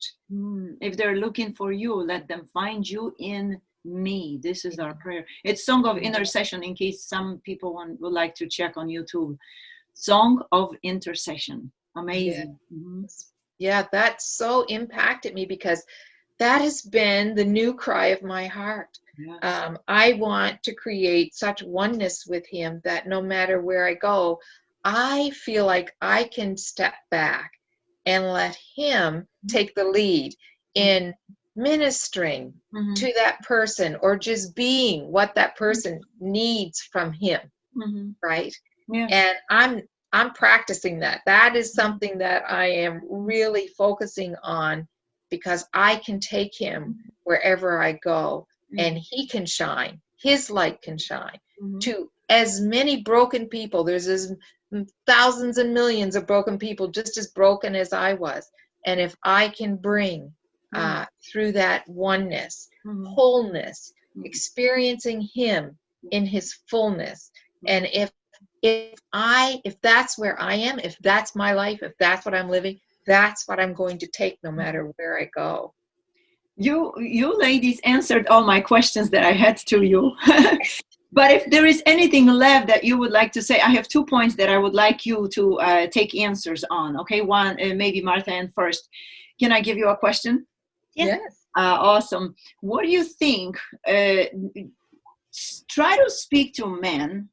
If they're looking for you, let them find you in me. This is our prayer. It's Song of Intercession, in case some people would like to check on YouTube. Song of Intercession. Amazing. Yeah, that so impacted me because that has been the new cry of my heart. Yes. I want to create such oneness with him that no matter where I go, I feel like I can step back and let him take the lead in ministering to that person, or just being what that person needs from him, right? Yes. And I'm practicing that. That is something that I am really focusing on, because I can take him wherever I go, and he can shine. His light can shine to as many broken people. There's thousands and millions of broken people, just as broken as I was. And if I can bring through that oneness, wholeness, experiencing him in his fullness, and if that's where I am, if that's my life, if that's what I'm living, that's what I'm going to take no matter where I go. You ladies answered all my questions that I had to you. But if there is anything left that you would like to say, I have 2 points that I would like you to take answers on. Okay, one, maybe Martha and first. Can I give you a question? Yeah. Yes. Awesome. What do you think? Try to speak to men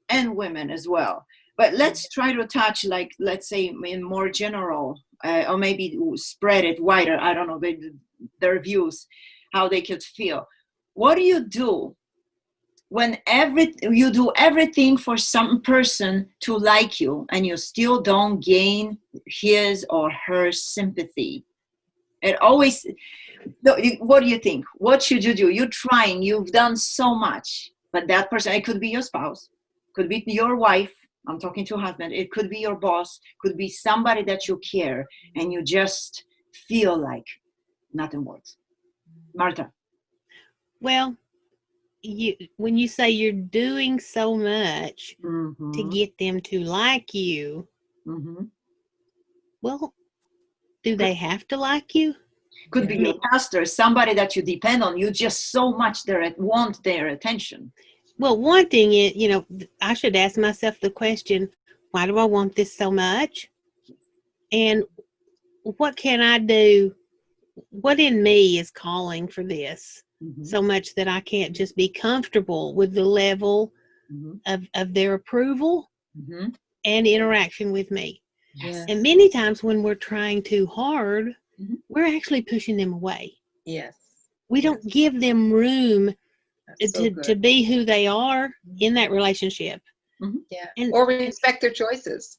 and women as well. But let's try to touch, like, let's say in more general, or maybe spread it wider. I don't know, their views, how they could feel. What do you do when you do everything for some person to like you and you still don't gain his or her sympathy? It always, what do you think? What should you do? You're trying, you've done so much, but that person, it could be your spouse, could be your wife, I'm talking to a husband, it could be your boss, could be somebody that you care, and you just feel like nothing works. Martha. Well, when you say you're doing so much to get them to like you, well, do they have to like you? Could be your pastor, somebody that you depend on. You just so much want their attention. Well, one thing is, I should ask myself the question, why do I want this so much? And what can I do? What in me is calling for this so much that I can't just be comfortable with the level of their approval and interaction with me? Yes. And many times when we're trying too hard, we're actually pushing them away. Yes. We don't give them room So to be who they are in that relationship. Yeah. Or respect their choices.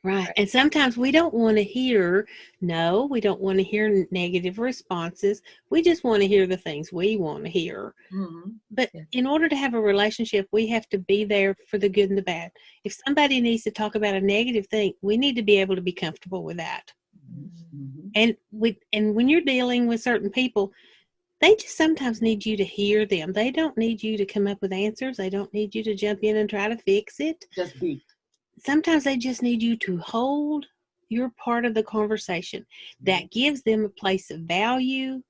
Right. And sometimes we don't want to hear, no, we don't want to hear negative responses. We just want to hear the things we want to hear. But in order to have a relationship, we have to be there for the good and the bad. If somebody needs to talk about a negative thing, we need to be able to be comfortable with that. And when you're dealing with certain people, they just sometimes need you to hear them. They don't need you to come up with answers. They don't need you to jump in and try to fix it. Just be. Sometimes they just need you to hold your part of the conversation. That gives them a place of value.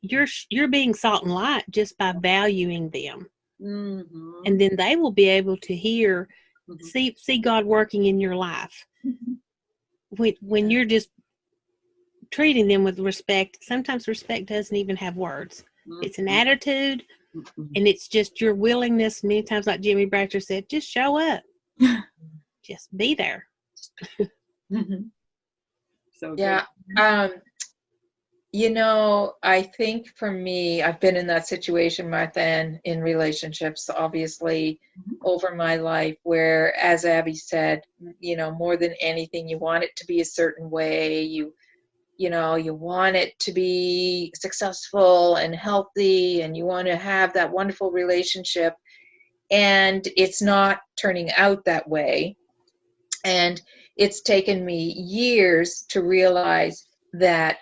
You're being salt and light just by valuing them. And then they will be able to hear, see God working in your life. When you're just treating them with respect, sometimes respect doesn't even have words. It's an attitude, and it's just your willingness. Many times, like Jimmy Bratcher said, just show up. Just be there. So yeah. I think for me, I've been in that situation, Martha, and in relationships, obviously, over my life, where, as Abby said, more than anything, you want it to be a certain way. You want it to be successful and healthy, and you want to have that wonderful relationship, and it's not turning out that way. And it's taken me years to realize that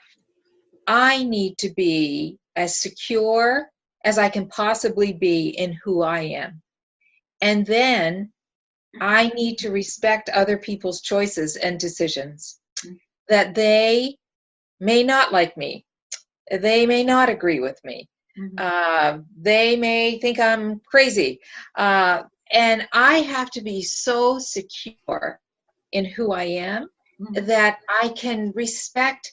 I need to be as secure as I can possibly be in who I am. And then I need to respect other people's choices and decisions, that they may not like me. They may not agree with me. They may think I'm crazy. And I have to be so secure in who I am that I can respect.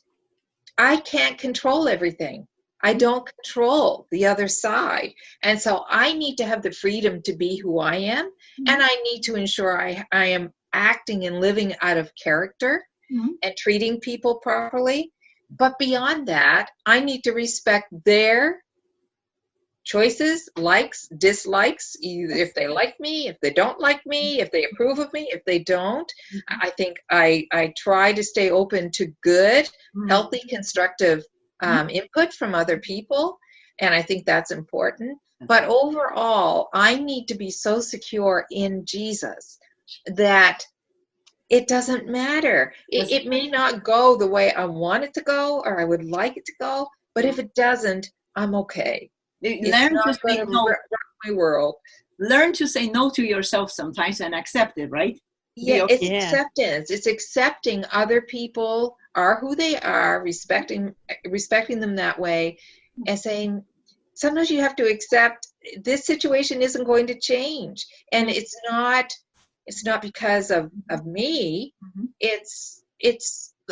I can't control everything. I don't control the other side. And so I need to have the freedom to be who I am. And I need to ensure I am acting and living out of character and treating people properly. But beyond that, I need to respect their choices, likes, dislikes, either if they like me, if they don't like me, if they approve of me, if they don't. I think I try to stay open to good, healthy, constructive input from other people. And I think that's important. But overall, I need to be so secure in Jesus that it doesn't matter. It may not go the way I want it to go or I would like it to go, but if it doesn't, I'm okay. Learn to say no. Rock my world. Learn to say no to yourself sometimes and accept it, right? Yeah, it's acceptance. It's accepting other people, are who they are, respecting them that way, and saying, sometimes you have to accept this situation isn't going to change. And it's not because of me. It's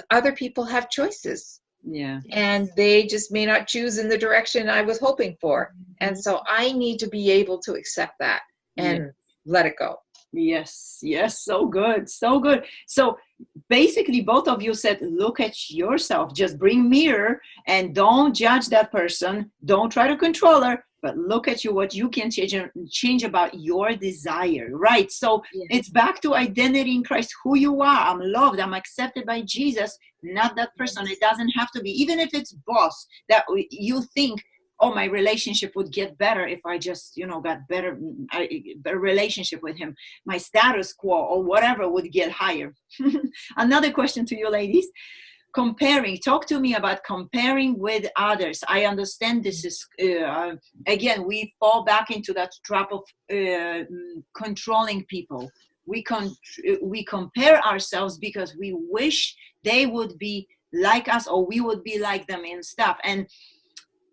other people have choices. Yeah. And they just may not choose in the direction I was hoping for. And so I need to be able to accept that and let it go. Yes, yes, so good, so good. So basically, both of you said, look at yourself, just bring mirror and don't judge that person. Don't try to control her, but look at you, what you can change about your desire, right? So it's back to identity in Christ, who you are. I'm loved, I'm accepted by Jesus, not that person. It doesn't have to be, even if it's boss that you think, oh, my relationship would get better if I just, got better relationship with him. My status quo or whatever would get higher. Another question to you ladies. Comparing. Talk to me about comparing with others. I understand this is, again, we fall back into that trap of controlling people. We compare ourselves because we wish they would be like us or we would be like them in stuff. And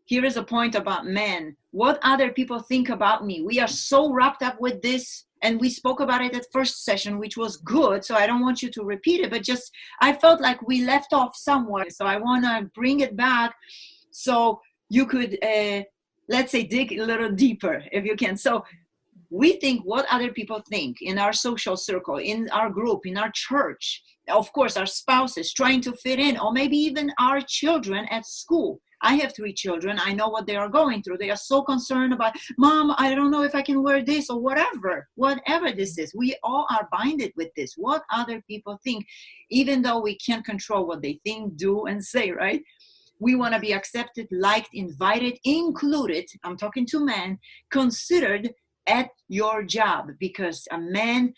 here is a point about men. What other people think about me? We are so wrapped up with this, and we spoke about it at first session, which was good. So I don't want you to repeat it, but just I felt like we left off somewhere. So I want to bring it back so you could, let's say, dig a little deeper if you can. So we think what other people think in our social circle, in our group, in our church, of course, our spouses trying to fit in, or maybe even our children at school. I have 3 children. I know what they are going through. They are so concerned about, Mom, I don't know if I can wear this or whatever this is. We all are binded with this. What other people think, even though we can't control what they think, do, and say, right? We want to be accepted, liked, invited, included. I'm talking to men, considered at your job, because a man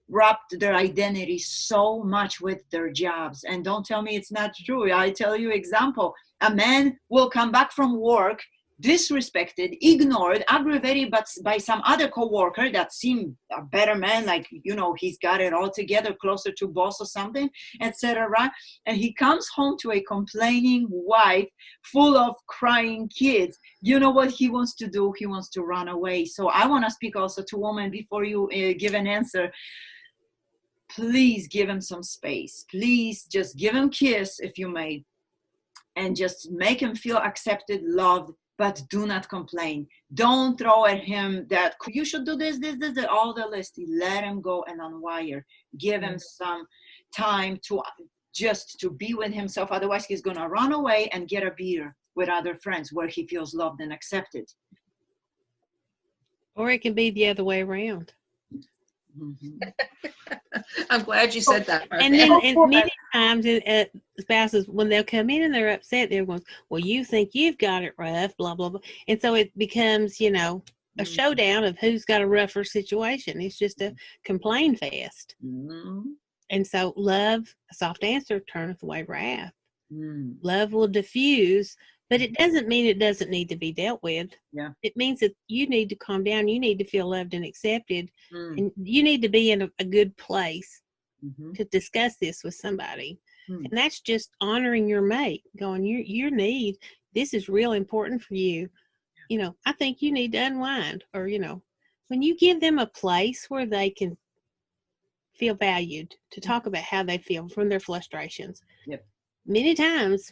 wrapped their identity so much with their jobs. And don't tell me it's not true. I tell you example. A man will come back from work disrespected, ignored, aggravated by some other coworker that seemed a better man, like, he's got it all together, closer to boss or something, etc. And he comes home to a complaining wife full of crying kids. You know what he wants to do? He wants to run away. So I want to speak also to women before you give an answer. Please give him some space. Please just give him a kiss, if you may, and just make him feel accepted, loved, but do not complain. Don't throw at him that you should do this, all the list. Let him go and unwire. Give him some time to be with himself. Otherwise, he's going to run away and get a beer with other friends where he feels loved and accepted. Or it can be the other way around. I'm glad you said that. And then many times spouses, when they'll come in and they're upset, they're going, well, you think you've got it rough, blah, blah, blah. And so it becomes, a showdown of who's got a rougher situation. It's just a complain fest. And so love, a soft answer, turneth away wrath. Love will diffuse, but it doesn't mean it doesn't need to be dealt with. Yeah. It means that you need to calm down. You need to feel loved and accepted. And you need to be in a good place to discuss this with somebody. And that's just honoring your mate, going, your need, this is real important for you. I think you need to unwind. Or, when you give them a place where they can feel valued to talk about how they feel from their frustrations. Yep. Many times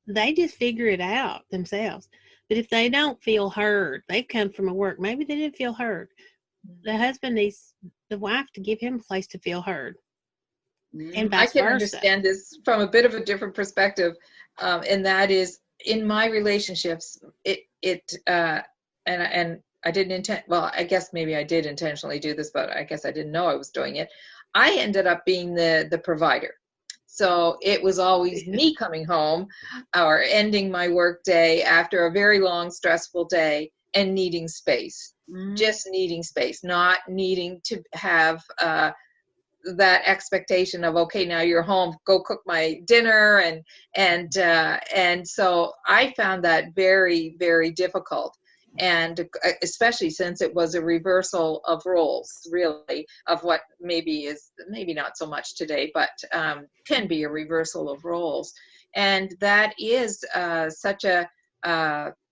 they just figure it out themselves. But if they don't feel heard, they've come from a work, maybe they didn't feel heard. The husband needs the wife to give him a place to feel heard. And vice I can versa. understand this from a bit of a different perspective. And that is, in my relationships, and I didn't intend, well, I guess maybe I did intentionally do this, but I guess I didn't know I was doing it. I ended up being the provider. So it was always me coming home or ending my work day after a very long, stressful day and needing space, just needing space, not needing to have that expectation of, okay, now you're home, go cook my dinner. And so I found that very, very difficult. And especially since it was a reversal of roles, really, of what maybe not so much today, but can be a reversal of roles. And that is such a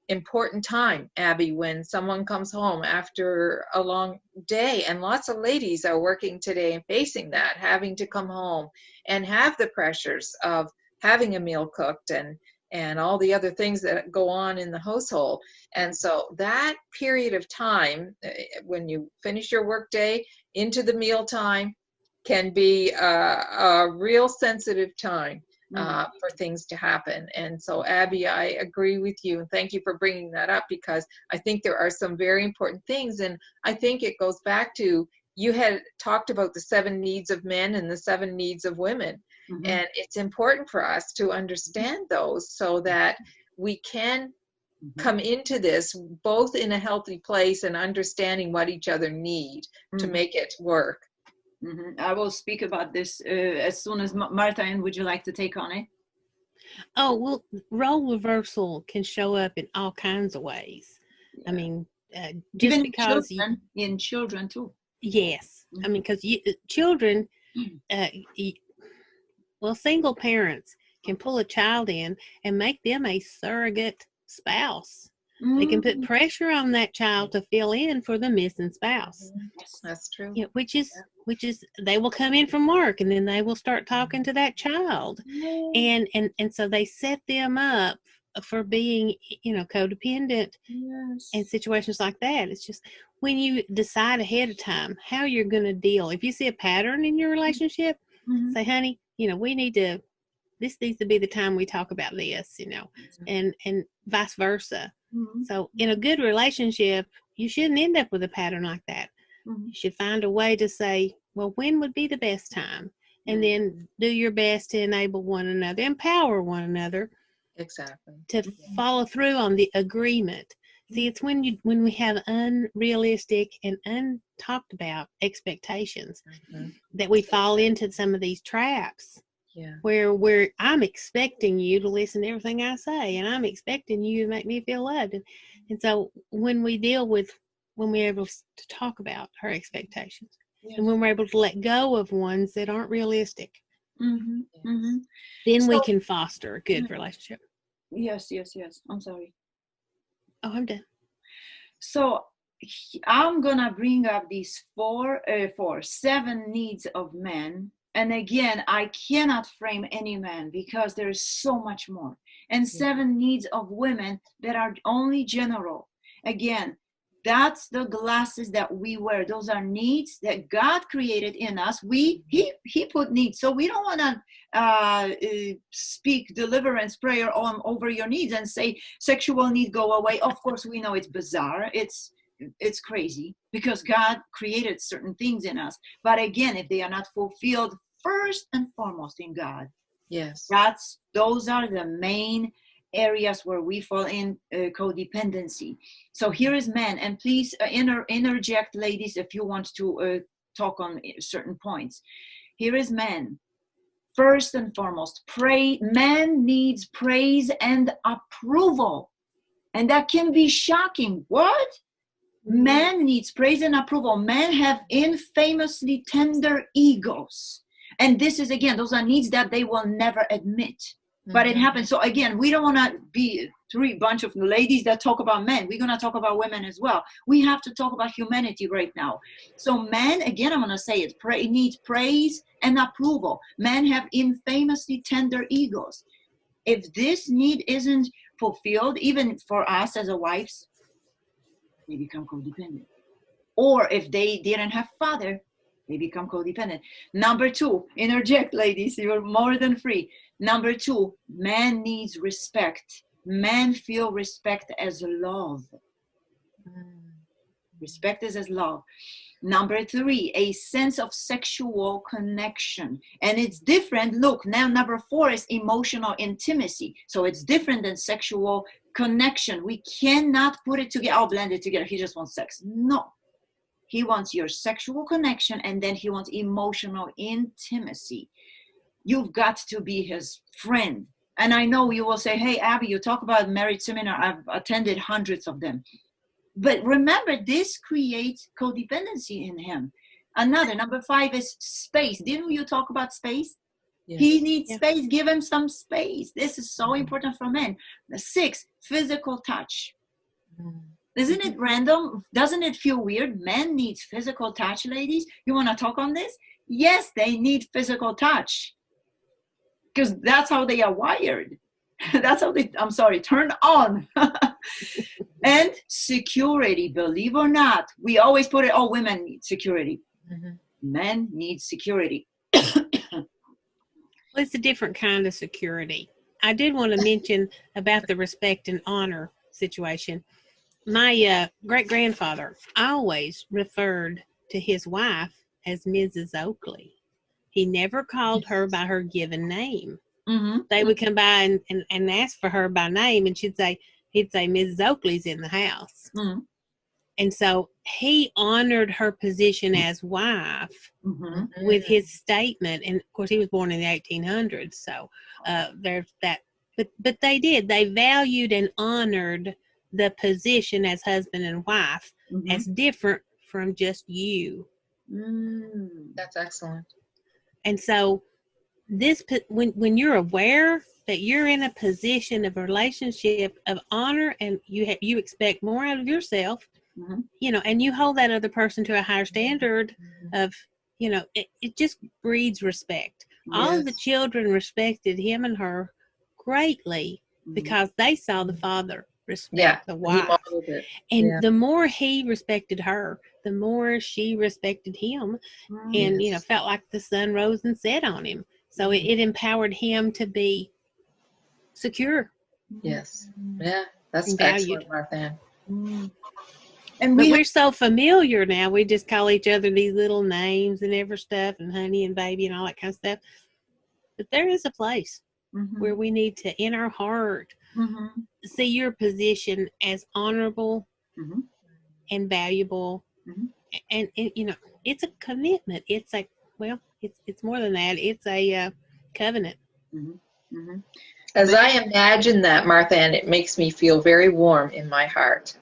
important time, Abby, when someone comes home after a long day, and lots of ladies are working today and facing that, having to come home and have the pressures of having a meal cooked and all the other things that go on in the household. And so that period of time, when you finish your workday into the meal time, can be a real sensitive time for things to happen. And so, Abby, I agree with you. And thank you for bringing that up, because I think there are some very important things. And I think it goes back to, you had talked about the 7 needs of men and the 7 needs of women. Mm-hmm. And it's important for us to understand those so that we can come into this both in a healthy place and understanding what each other need to make it work. I will speak about this as soon as Martha, and would you like to take on it? Oh, well, role reversal can show up in all kinds of ways. Yeah. I mean, just even because in children too. Yes. I mean, because children, well, single parents can pull a child in and make them a surrogate spouse. They can put pressure on that child to fill in for the missing spouse. That's true. Yeah, which is they will come in from work and then they will start talking to that child, and so they set them up for being, codependent. Yes. In situations like that. It's just when you decide ahead of time how you're going to deal. If you see a pattern in your relationship, say, honey, this needs to be the time we talk about this, and vice versa. So in a good relationship, you shouldn't end up with a pattern like that. You should find a way to say, well, when would be the best time? And then do your best to enable one another, empower one another. Exactly. To follow through on the agreement. See, it's when we have unrealistic and untalked about expectations that we fall into some of these traps. Yeah. Where I'm expecting you to listen to everything I say, and I'm expecting you to make me feel loved. And so when we're able to talk about our expectations, and when we're able to let go of ones that aren't realistic, then we can foster a good relationship. Yes. I'm sorry. Oh, I'm done. So I'm gonna bring up these 7 needs of men. And again, I cannot frame any man because there is so much more. And 7 needs of women that are only general. Again, that's the glasses that we wear. Those are needs that God created in us. He put needs. So we don't want to speak deliverance prayer over your needs and say sexual need go away. Of course, we know it's bizarre. It's crazy because God created certain things in us. But again, if they are not fulfilled first and foremost in God, those are the main areas where we fall in codependency. So here is men, and please interject, ladies, if you want to talk on certain points. Here is men. First and foremost, man needs praise and approval, and that can be shocking. What? Man needs praise and approval. Men have infamously tender egos. And this is, again, those are needs that they will never admit. But it happens. So again, we don't want to be a bunch of ladies that talk about men. We're going to talk about women as well. We have to talk about humanity right now. So men, again, I'm going to say it, needs praise and approval. Men have infamously tender egos. If this need isn't fulfilled, even for us as a wives, they become codependent. Or if they didn't have father, they become codependent. Number 2, interject, ladies, you're more than free. Number 2, man needs respect. Men feel respect as love. Respect is as love. Number 3, a sense of sexual connection. And it's different. Look, now number 4 is emotional intimacy. So it's different than sexual connection. We cannot put it together. I'll blend it together. He just wants sex. No. He wants your sexual connection, and then he wants emotional intimacy. You've got to be his friend. And I know you will say, hey, Abby, you talk about marriage seminar. I've attended hundreds of them. But remember, this creates codependency in him. Another, number 5 is space. Didn't you talk about space? Yes. He needs space. Give him some space. This is so important for men. The 6, physical touch. Isn't it random? Doesn't it feel weird? Men need physical touch, ladies. You want to talk on this? Yes, they need physical touch. Because that's how they are wired. That's how they, I'm sorry, turned on. And security, believe or not. We always put it, oh, women need security. Men need security. Well, it's a different kind of security. I did want to mention about the respect and honor situation. My great-grandfather always referred to his wife as Mrs. Oakley. He never called her by her given name. They would come by and ask for her by name, and he'd say, Mrs. Oakley's in the house. And so he honored her position as wife with his statement. And of course, he was born in the 1800s. So there's that. But they did. They valued and honored the position as husband and wife as different from just you. That's excellent. And so this, when you're aware that you're in a position of a relationship of honor, and you expect more out of yourself, you know, and you hold that other person to a higher standard of, you know, it just breeds respect. All of the children respected him and her greatly because they saw the father respect the wife. And the more he respected her, the more she respected him, and, you know, felt like the sun rose and set on him. So it empowered him to be secure. Yes. Yeah, that's excellent, Martha. And we're so familiar now. We just call each other these little names and every stuff, and honey and baby and all that kind of stuff. But there is a place where we need to, in our heart, see your position as honorable and valuable. And, you know, it's a commitment. It's like, well, it's more than that. It's a covenant. As I imagine that, Martha, and it makes me feel very warm in my heart.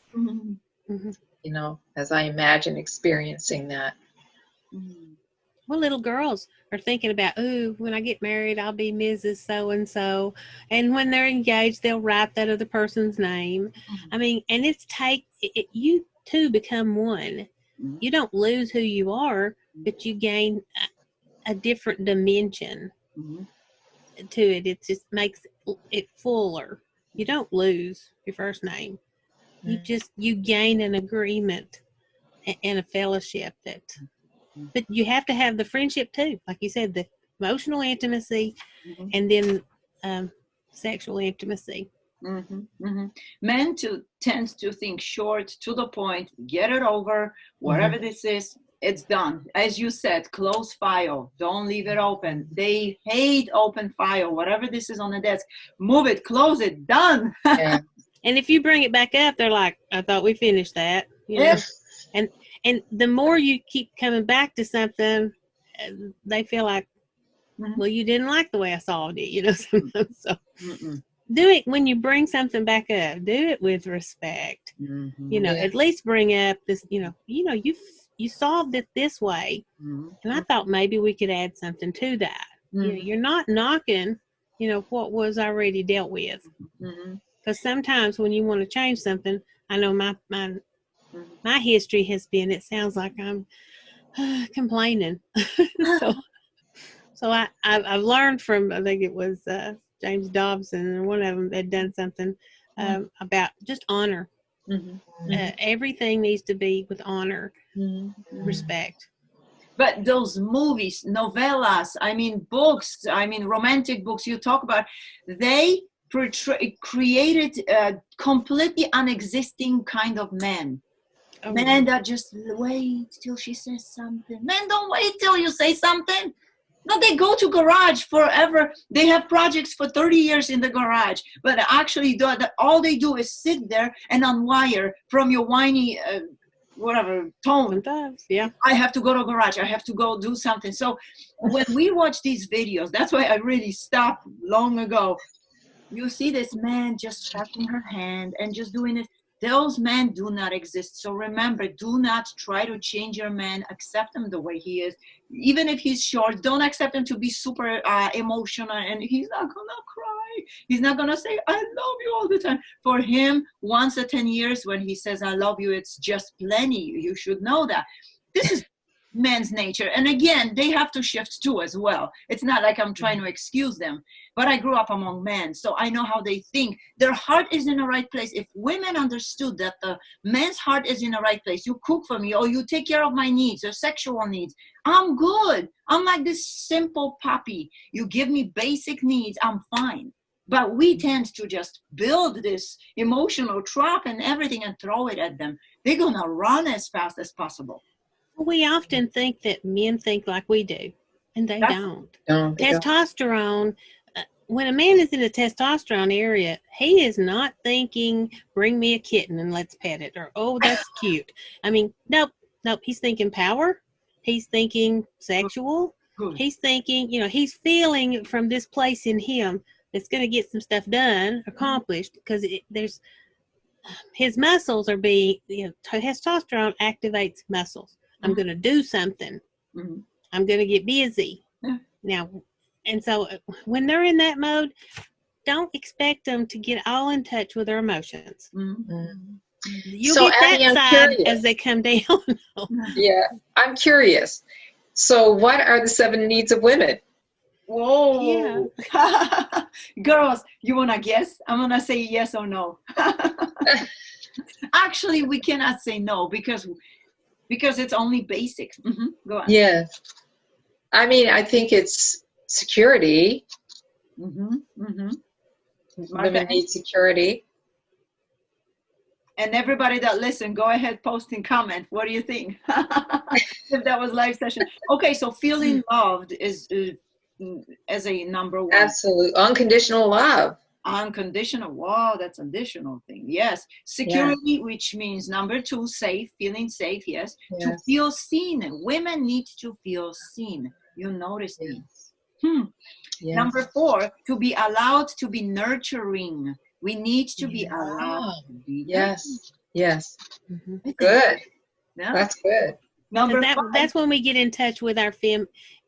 You know, as I imagine experiencing that. Well, little girls are thinking about, ooh, when I get married, I'll be Mrs. So-and-so. And when they're engaged, they'll write that other person's name. I mean, and you two become one. You don't lose who you are, but you gain a different dimension to it. It just makes it fuller. You don't lose your first name. You gain an agreement and a fellowship but you have to have the friendship too. Like you said, the emotional intimacy and then sexual intimacy. Men tend to think short, to the point, get it over, whatever this is, it's done. As you said, close file, don't leave it open. They hate open file, whatever this is on the desk, move it, close it, done. And if you bring it back up, they're like, I thought we finished that. You know? And the more you keep coming back to something, they feel like, well, you didn't like the way I solved it, you know. So do it when you bring something back up. Do it with respect. You know, at least bring up this. You know, you solved it this way, and I thought maybe we could add something to that. You know, you're not knocking, you know, what was already dealt with. Because sometimes when you want to change something, I know my history has been, it sounds like I'm complaining. So I've learned from, I think it was James Dobson, and one of them had done something about just honor. Everything needs to be with honor, respect. But those movies, novellas, I mean books, I mean romantic books you talk about, they created a completely unexisting kind of men. Men that just wait till she says something. Men don't wait till you say something. No, they go to garage forever. They have projects for 30 years in the garage. But actually, all they do is sit there and unwire from your whiny, whatever, tone. Sometimes, yeah. I have to go to garage. I have to go do something. So when we watch these videos, that's why I really stopped long ago. You see this man just shaking her hand and just doing it. Those men do not exist. So remember, do not try to change your man. Accept him the way he is. Even if he's short, don't accept him to be super emotional, and he's not gonna cry. He's not gonna say, I love you all the time. For him, once in 10 years, when he says, I love you, it's just plenty. You should know that. This is men's nature. And again, they have to shift too as well. It's not like I'm trying to excuse them, but I grew up among men, so I know how they think. Their heart is in the right place. If women understood that the man's heart is in the right place, you cook for me, or you take care of my needs, or sexual needs, I'm good. I'm like this simple puppy. You give me basic needs, I'm fine. But we tend to just build this emotional trap and everything and throw it at them. They're gonna run as fast as possible. We often think that men think like we do, and they don't. They don't. Testosterone, when a man is in the testosterone area, he is not thinking, bring me a kitten and let's pet it, or, oh, that's cute. I mean, nope. He's thinking power. He's thinking sexual. He's thinking, he's feeling from this place in him that's going to get some stuff done, accomplished, because there's his muscles are being, testosterone activates muscles. I'm going to do something. Mm-hmm. I'm going to get busy. Yeah. Now, and so when they're in that mode, don't expect them to get all in touch with their emotions. Mm-hmm. You get Abby, that side curious. As they come down. Yeah, I'm curious. So what are the 7 needs of women? Whoa. Yeah. Girls, you want to guess? I'm going to say yes or no. Actually, we cannot say no because it's only basics. Mm-hmm. Go on. Yeah. I mean, I think it's security. Mm-hmm. Mm-hmm. Women need security. And everybody that listen, go ahead, post and comment. What do you think? If that was live session. Okay, so feeling loved is as a number 1. Absolutely. Unconditional love. Unconditional. Wow, that's additional thing. Yes. Security, which means number 2, safe, feeling safe. Yes. To feel seen. Women need to feel seen. You notice me. Yes. Number 4, to be allowed to be nurturing. We need to be allowed to be nurturing. Yes. Mm-hmm. Good. Yeah. That's good. Number 5. That's when we get in touch with our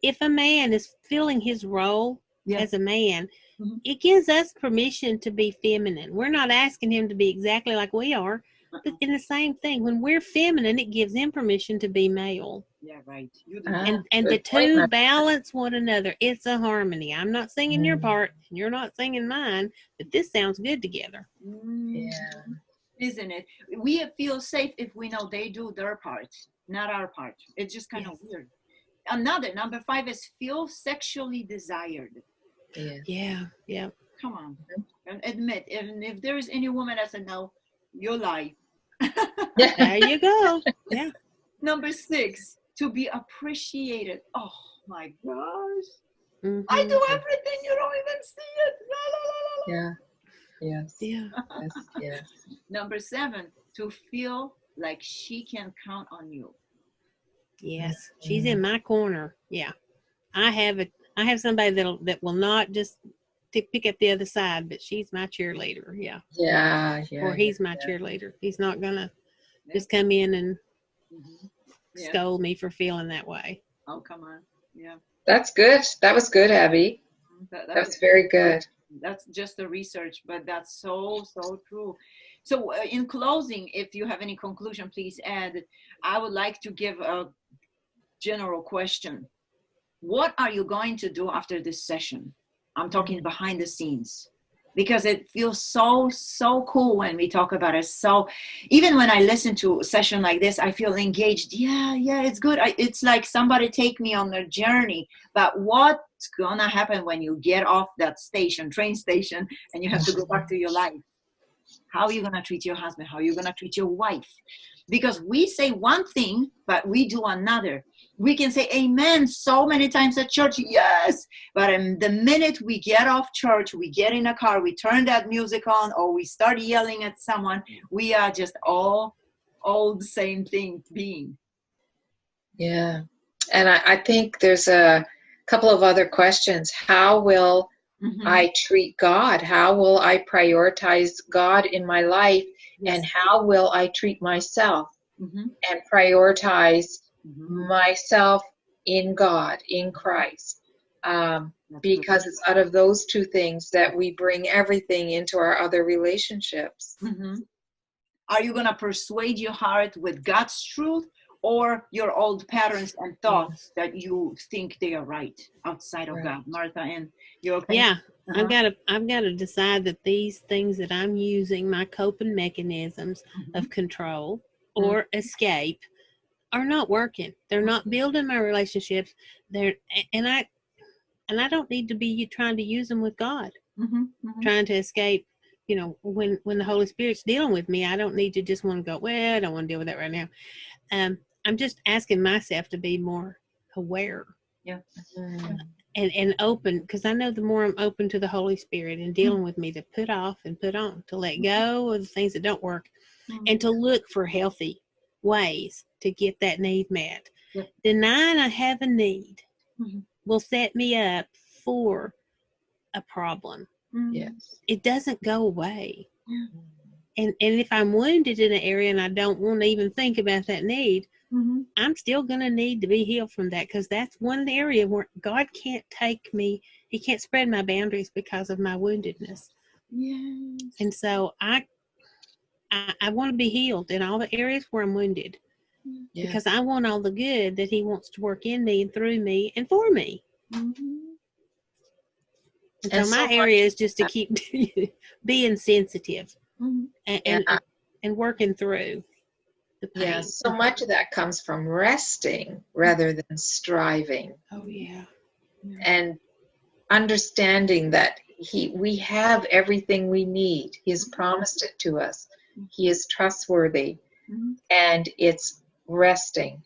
if a man is feeling his role as a man, it gives us permission to be feminine. We're not asking him to be exactly like we are, but in the same thing, when we're feminine, it gives him permission to be male. Yeah, right. And the two balance one another. It's a harmony. I'm not singing your part, and you're not singing mine, but this sounds good together. Yeah. Isn't it? We feel safe if we know they do their part, not our part. It's just kind of weird. Number 5 is feel sexually desired. Yeah. Come on. And admit, if there is any woman that said no, you lie. There you go. Yeah. Number 6, to be appreciated. Oh my gosh. Mm-hmm. I do everything, you don't even see it. La, la, la, la. Yeah. Yes. Yeah. Yes. Number 7, to feel like she can count on you. Yes. She's in my corner. Yeah. I have somebody that will not just pick up the other side, but she's my cheerleader. Yeah. Yeah. Or he's my cheerleader. He's not gonna just come in and scold me for feeling that way. Oh, come on. Yeah. That's good. That was good, Abby. That was very good. That's just the research, but that's so true. So in closing, if you have any conclusion, please add. I would like to give a general question. What are you going to do after this session? I'm talking behind the scenes, because it feels so cool when we talk about it. So even when I listen to a session like this, I feel engaged. Yeah, it's good. It's like somebody take me on their journey. But what's gonna happen when you get off that train station, and you have to go back to your life? How are you gonna treat your husband? How are you gonna treat your wife? Because we say one thing, but we do another. We can say amen so many times at church, yes. But the minute we get off church, we get in a car, we turn that music on, or we start yelling at someone, we are just all the same thing being. Yeah. And I think there's a couple of other questions. How will I treat God? How will I prioritize God in my life and how will I treat myself Mm-hmm. and prioritize Mm-hmm. myself in God, in Christ. Because it's out of those two things that we bring everything into our other relationships. Mm-hmm. Are you going to persuade your heart with God's truth or your old patterns and thoughts that you think they are right outside of God? Martha, and your opinion? Yeah. I've got to decide that these things that I'm using, my coping mechanisms of control or escape, are not working. They're not building my relationships. And I don't need to be trying to use them with God, trying to escape. You know, when the Holy Spirit's dealing with me, I don't need to just want to go, well, I don't want to deal with that right now. I'm just asking myself to be more aware. Yeah. And open, because I know the more I'm open to the Holy Spirit and dealing with me, to put off and put on, to let go of the things that don't work, and to look for healthy ways to get that need met. Yep. Denying I have a need will set me up for a problem. Yes. It doesn't go away. And if I'm wounded in an area and I don't want to even think about that need, I'm still going to need to be healed from that, because that's one area where God can't take me. He can't spread my boundaries because of my woundedness. Yes. And so I want to be healed in all the areas where I'm wounded, because I want all the good that He wants to work in me and through me and for me. And so my area is just to keep being sensitive and working through the pain. Yeah, so much of that comes from resting rather than striving. Oh, yeah. And understanding that we have everything we need. He has promised it to us. He is trustworthy. And it's resting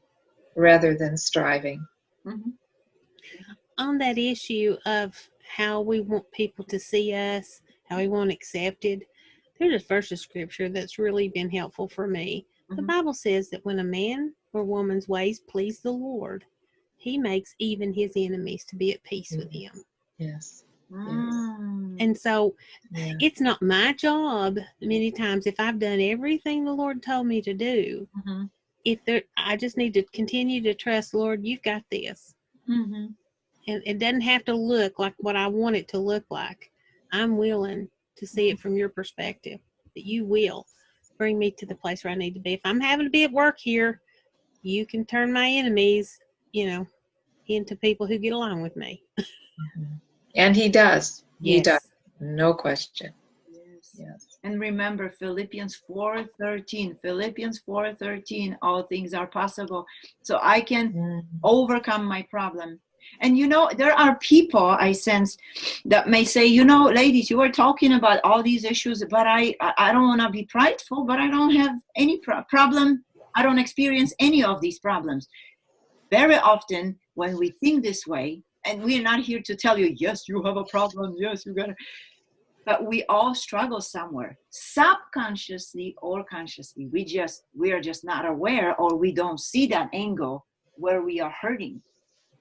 rather than striving. On that issue of how we want people to see us, how we want accepted, there's a verse of scripture that's really been helpful for me. The Bible says that when a man or woman's ways please the Lord, He makes even his enemies to be at peace with him. Yes. And so it's not my job many times, if I've done everything the Lord told me to do, I just need to continue to trust, Lord, you've got this. And it doesn't have to look like what I want it to look like. I'm willing to see it from your perspective, that you will bring me to the place where I need to be. If I'm having to be at work here, you can turn my enemies, into people who get along with me. And He does. Yes. He does. No question. Yes. And remember Philippians 4:13. Philippians 4:13. All things are possible. So I can overcome my problem. And there are people I sense that may say, ladies, you are talking about all these issues, but I don't want to be prideful, but I don't have any problem. I don't experience any of these problems. Very often when we think this way, and we're not here to tell you, yes, you have a problem, yes, you got it, but we all struggle somewhere, subconsciously or consciously. We are just not aware, or we don't see that angle where we are hurting.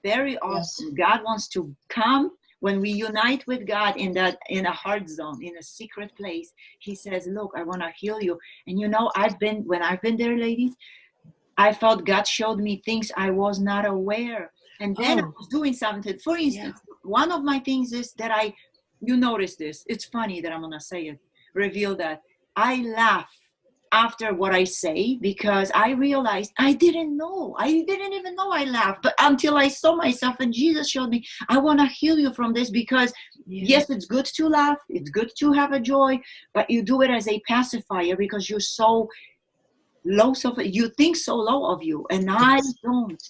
Very often, God wants to come when we unite with God in a heart zone, in a secret place. He says, look, I want to heal you. And when I've been there, ladies, I felt God showed me things I was not aware. And then I was doing something. For instance, one of my things is that you notice this. It's funny that I'm going to say it, reveal that. I laugh after what I say, because I realized I didn't know. I didn't even know I laughed. But until I saw myself and Jesus showed me, I want to heal you from this, because yes, it's good to laugh. It's good to have a joy, but you do it as a pacifier, because you're so low, you think so low of you, and I don't.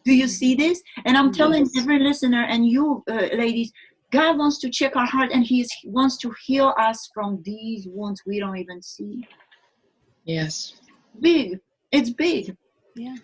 Do you see this? And I'm telling every listener, and you ladies, God wants to check our heart, and He wants to heal us from these wounds we don't even see. Yes. Big. It's big. Yeah.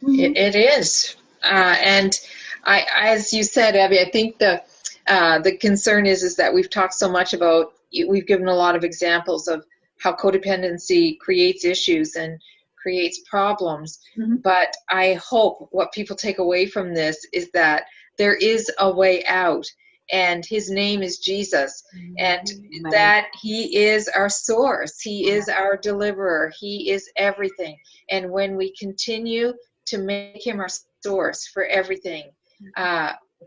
It is. And as you said, Abby, I think the concern is that we've talked so much about, we've given a lot of examples of how codependency creates issues and creates problems. But I hope what people take away from this is that there is a way out. and his name is Jesus, and Amen. that he is our source, he is our deliverer, he is everything. And when we continue to make him our source for everything,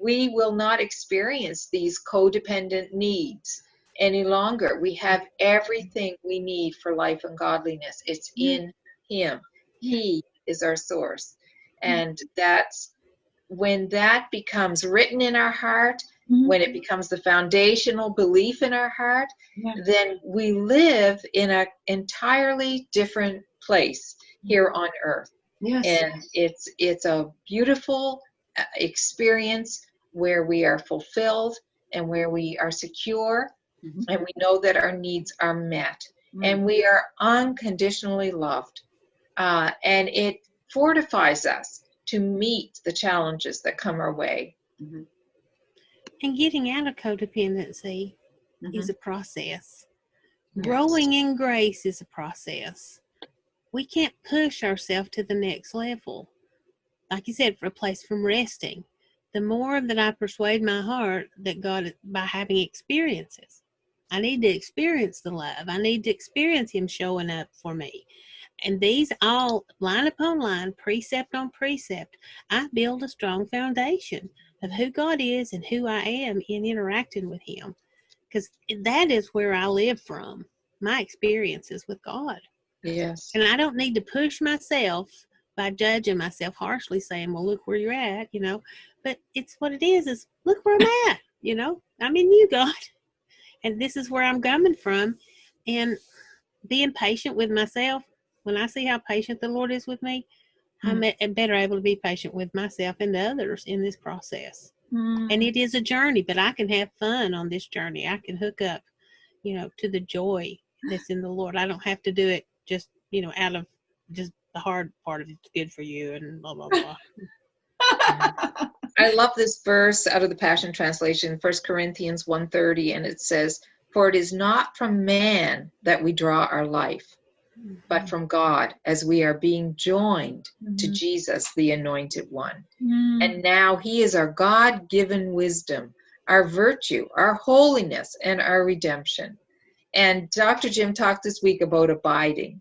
we will not experience these codependent needs any longer. We have everything we need for life and godliness. It's in him. He is our source. And that's when that becomes written in our heart, when it becomes the foundational belief in our heart, then we live in an entirely different place here on earth. Yes. And it's a beautiful experience where we are fulfilled and where we are secure, and we know that our needs are met, and we are unconditionally loved. And it fortifies us to meet the challenges that come our way. And getting out of codependency is a process. Yes. Growing in grace is a process. We can't push ourselves to the next level. Like you said, for a place from resting. The more that I persuade my heart that God, by having experiences, I need to experience the love. I need to experience him showing up for me. And these all, line upon line, precept on precept, I build a strong foundation of who God is and who I am in interacting with him. Because that is where I live from, my experiences with God. Yes. And I don't need to push myself by judging myself harshly, saying, well, look where you're at, you know. But it's what it is look where I'm at, you know. I'm in you, God. And this is where I'm coming from. And being patient with myself, when I see how patient the Lord is with me, I'm better able to be patient with myself and others in this process. And it is a journey, but I can have fun on this journey. I can hook up, you know, to the joy that's in the Lord. I don't have to do it just, you know, out of just the hard part of it's good for you and blah, blah, blah. I love this verse out of the Passion Translation, 1 Corinthians 1:30, and it says, "For it is not from man that we draw our life, but from God, as we are being joined to Jesus, the Anointed One. And now he is our God-given wisdom, our virtue, our holiness, and our redemption." And Dr. Jim talked this week about abiding.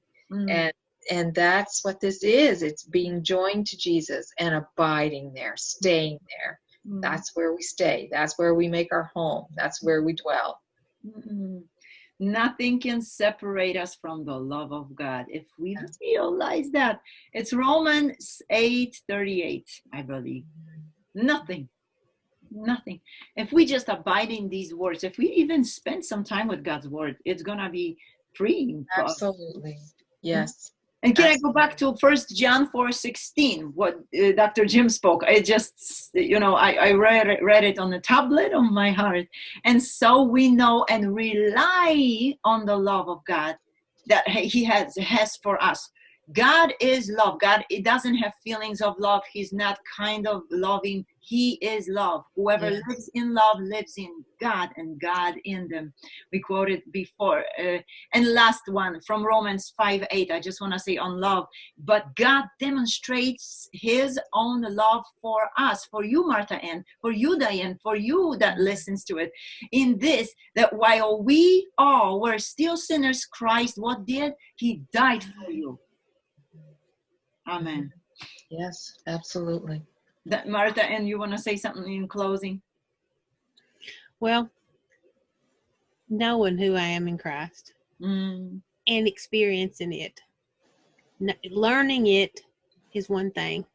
And that's what this is. It's being joined to Jesus and abiding there, staying there. That's where we stay. That's where we make our home. That's where we dwell. Nothing can separate us from the love of God. If we realize that, it's Romans 8:38, I believe. Nothing. If we just abide in these words, if we even spend some time with God's word, it's going to be freeing. Absolutely. Yes. And can I go back to 1 John 4:16, what Dr. Jim spoke? I just, you know, I read it on the tablet of my heart. And so we know and rely on the love of God that he has for us. God is love. God, it doesn't have feelings of love. He's not kind of loving. He is love. Whoever lives in love lives in God and God in them. We quoted before. And last one from Romans 5:8. I just want to say on love. But God demonstrates his own love for us, for you, Martha Ann, for you, Diane, for you that listens to it. In this, that while we all were still sinners, Christ, what did? He died for you. Amen. Yes, absolutely. Martha, and you want to say something in closing? Well, knowing who I am in Christ and experiencing it. Learning it is one thing,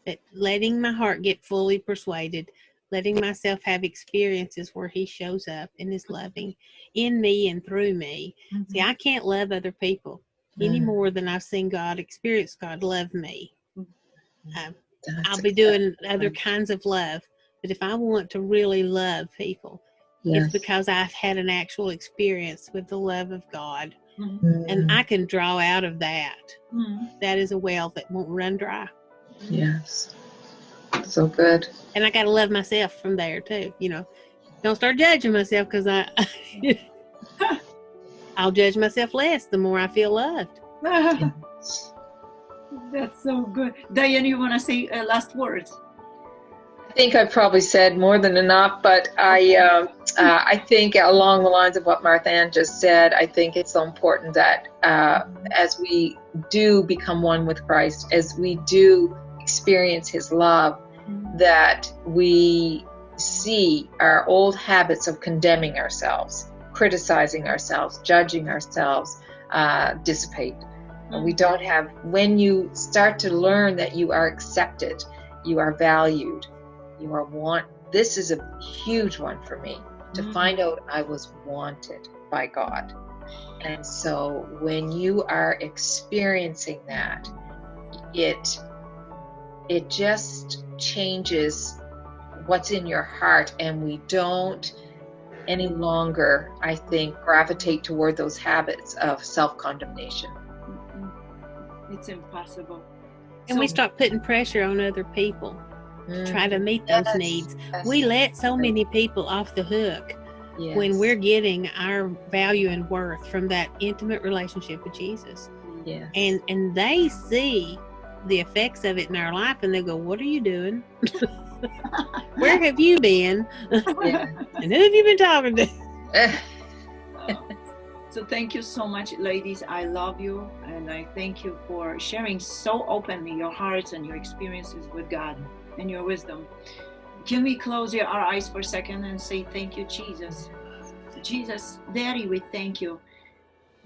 but letting my heart get fully persuaded, letting myself have experiences where he shows up and is loving in me and through me. See, I can't love other people any more than I've seen God, experience God love me. I'll be doing other kinds of love, but if I want to really love people, it's because I've had an actual experience with the love of God, and I can draw out of that. That is a well that won't run dry. Yes, so good. And I got to love myself from there too. You know, don't start judging myself, because I'll judge myself less the more I feel loved. That's so good. Diane, you want to say last words? think I've probably said more than enough, but I think along the lines of what Martha Ann just said, I think it's so important that as we do become one with Christ, as we do experience His love, that we see our old habits of condemning ourselves, criticizing ourselves, judging ourselves dissipate. We don't have, when you start to learn that you are accepted, you are valued, you are this is a huge one for me, to find out I was wanted by God. And so when you are experiencing that, it just changes what's in your heart, and we don't any longer, I think, gravitate toward those habits of self-condemnation. It's impossible. And we start putting pressure on other people to try to meet those needs. We let so many people off the hook when we're getting our value and worth from that intimate relationship with Jesus. Yes. And they see the effects of it in our life, and they go, "What are you doing? Where have you been? And who have you been talking to?" So thank you so much, ladies. I love you, and I thank you for sharing so openly your hearts and your experiences with God and your wisdom. Can we close our eyes for a second and say thank you, Jesus? Jesus, Daddy, we thank you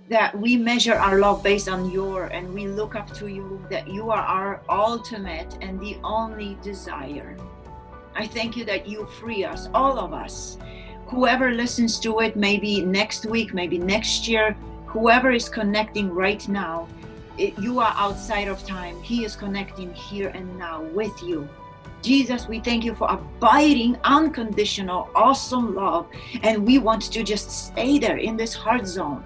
that we measure our love based on and we look up to you, that you are our ultimate and the only desire. I thank you that you free us, all of us. Whoever listens to it, maybe next week, maybe next year, whoever is connecting right now, you are outside of time. He is connecting here and now with you. Jesus, we thank you for abiding, unconditional, awesome love. And we want to just stay there in this heart zone.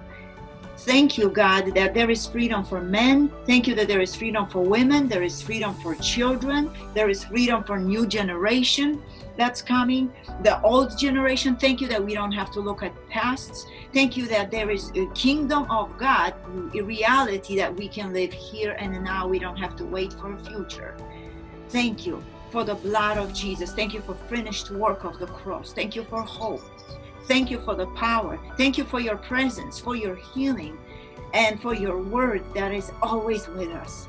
Thank you, God, that there is freedom for men. Thank you that there is freedom for women. There is freedom for children. There is freedom for new generation that's coming. The old generation, thank you that we don't have to look at pasts. Thank you that there is a kingdom of God, a reality that we can live here and now. We don't have to wait for a future. Thank you for the blood of Jesus. Thank you for finished work of the cross. Thank you for hope. Thank you for the power. Thank you for your presence, for your healing, and for your word that is always with us.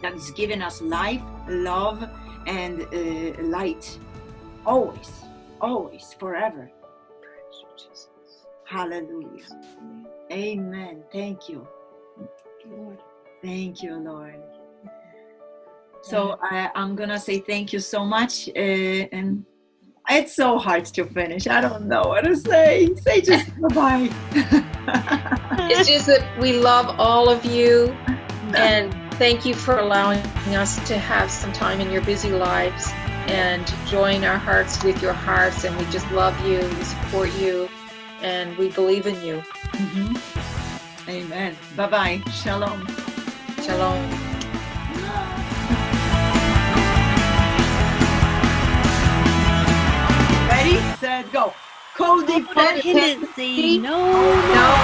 That is giving us life, love, and light. Always, always, forever. Hallelujah. Amen. Thank you. Lord. Thank you, Lord. So I'm going to say thank you so much. And it's so hard to finish. I don't know what to say. Say just bye-bye. It's just that we love all of you. And thank you for allowing us to have some time in your busy lives and join our hearts with your hearts. And we just love you. We support you. And we believe in you. Mm-hmm. Amen. Bye-bye. Shalom. Shalom. Ready, set, go. Codependency. No.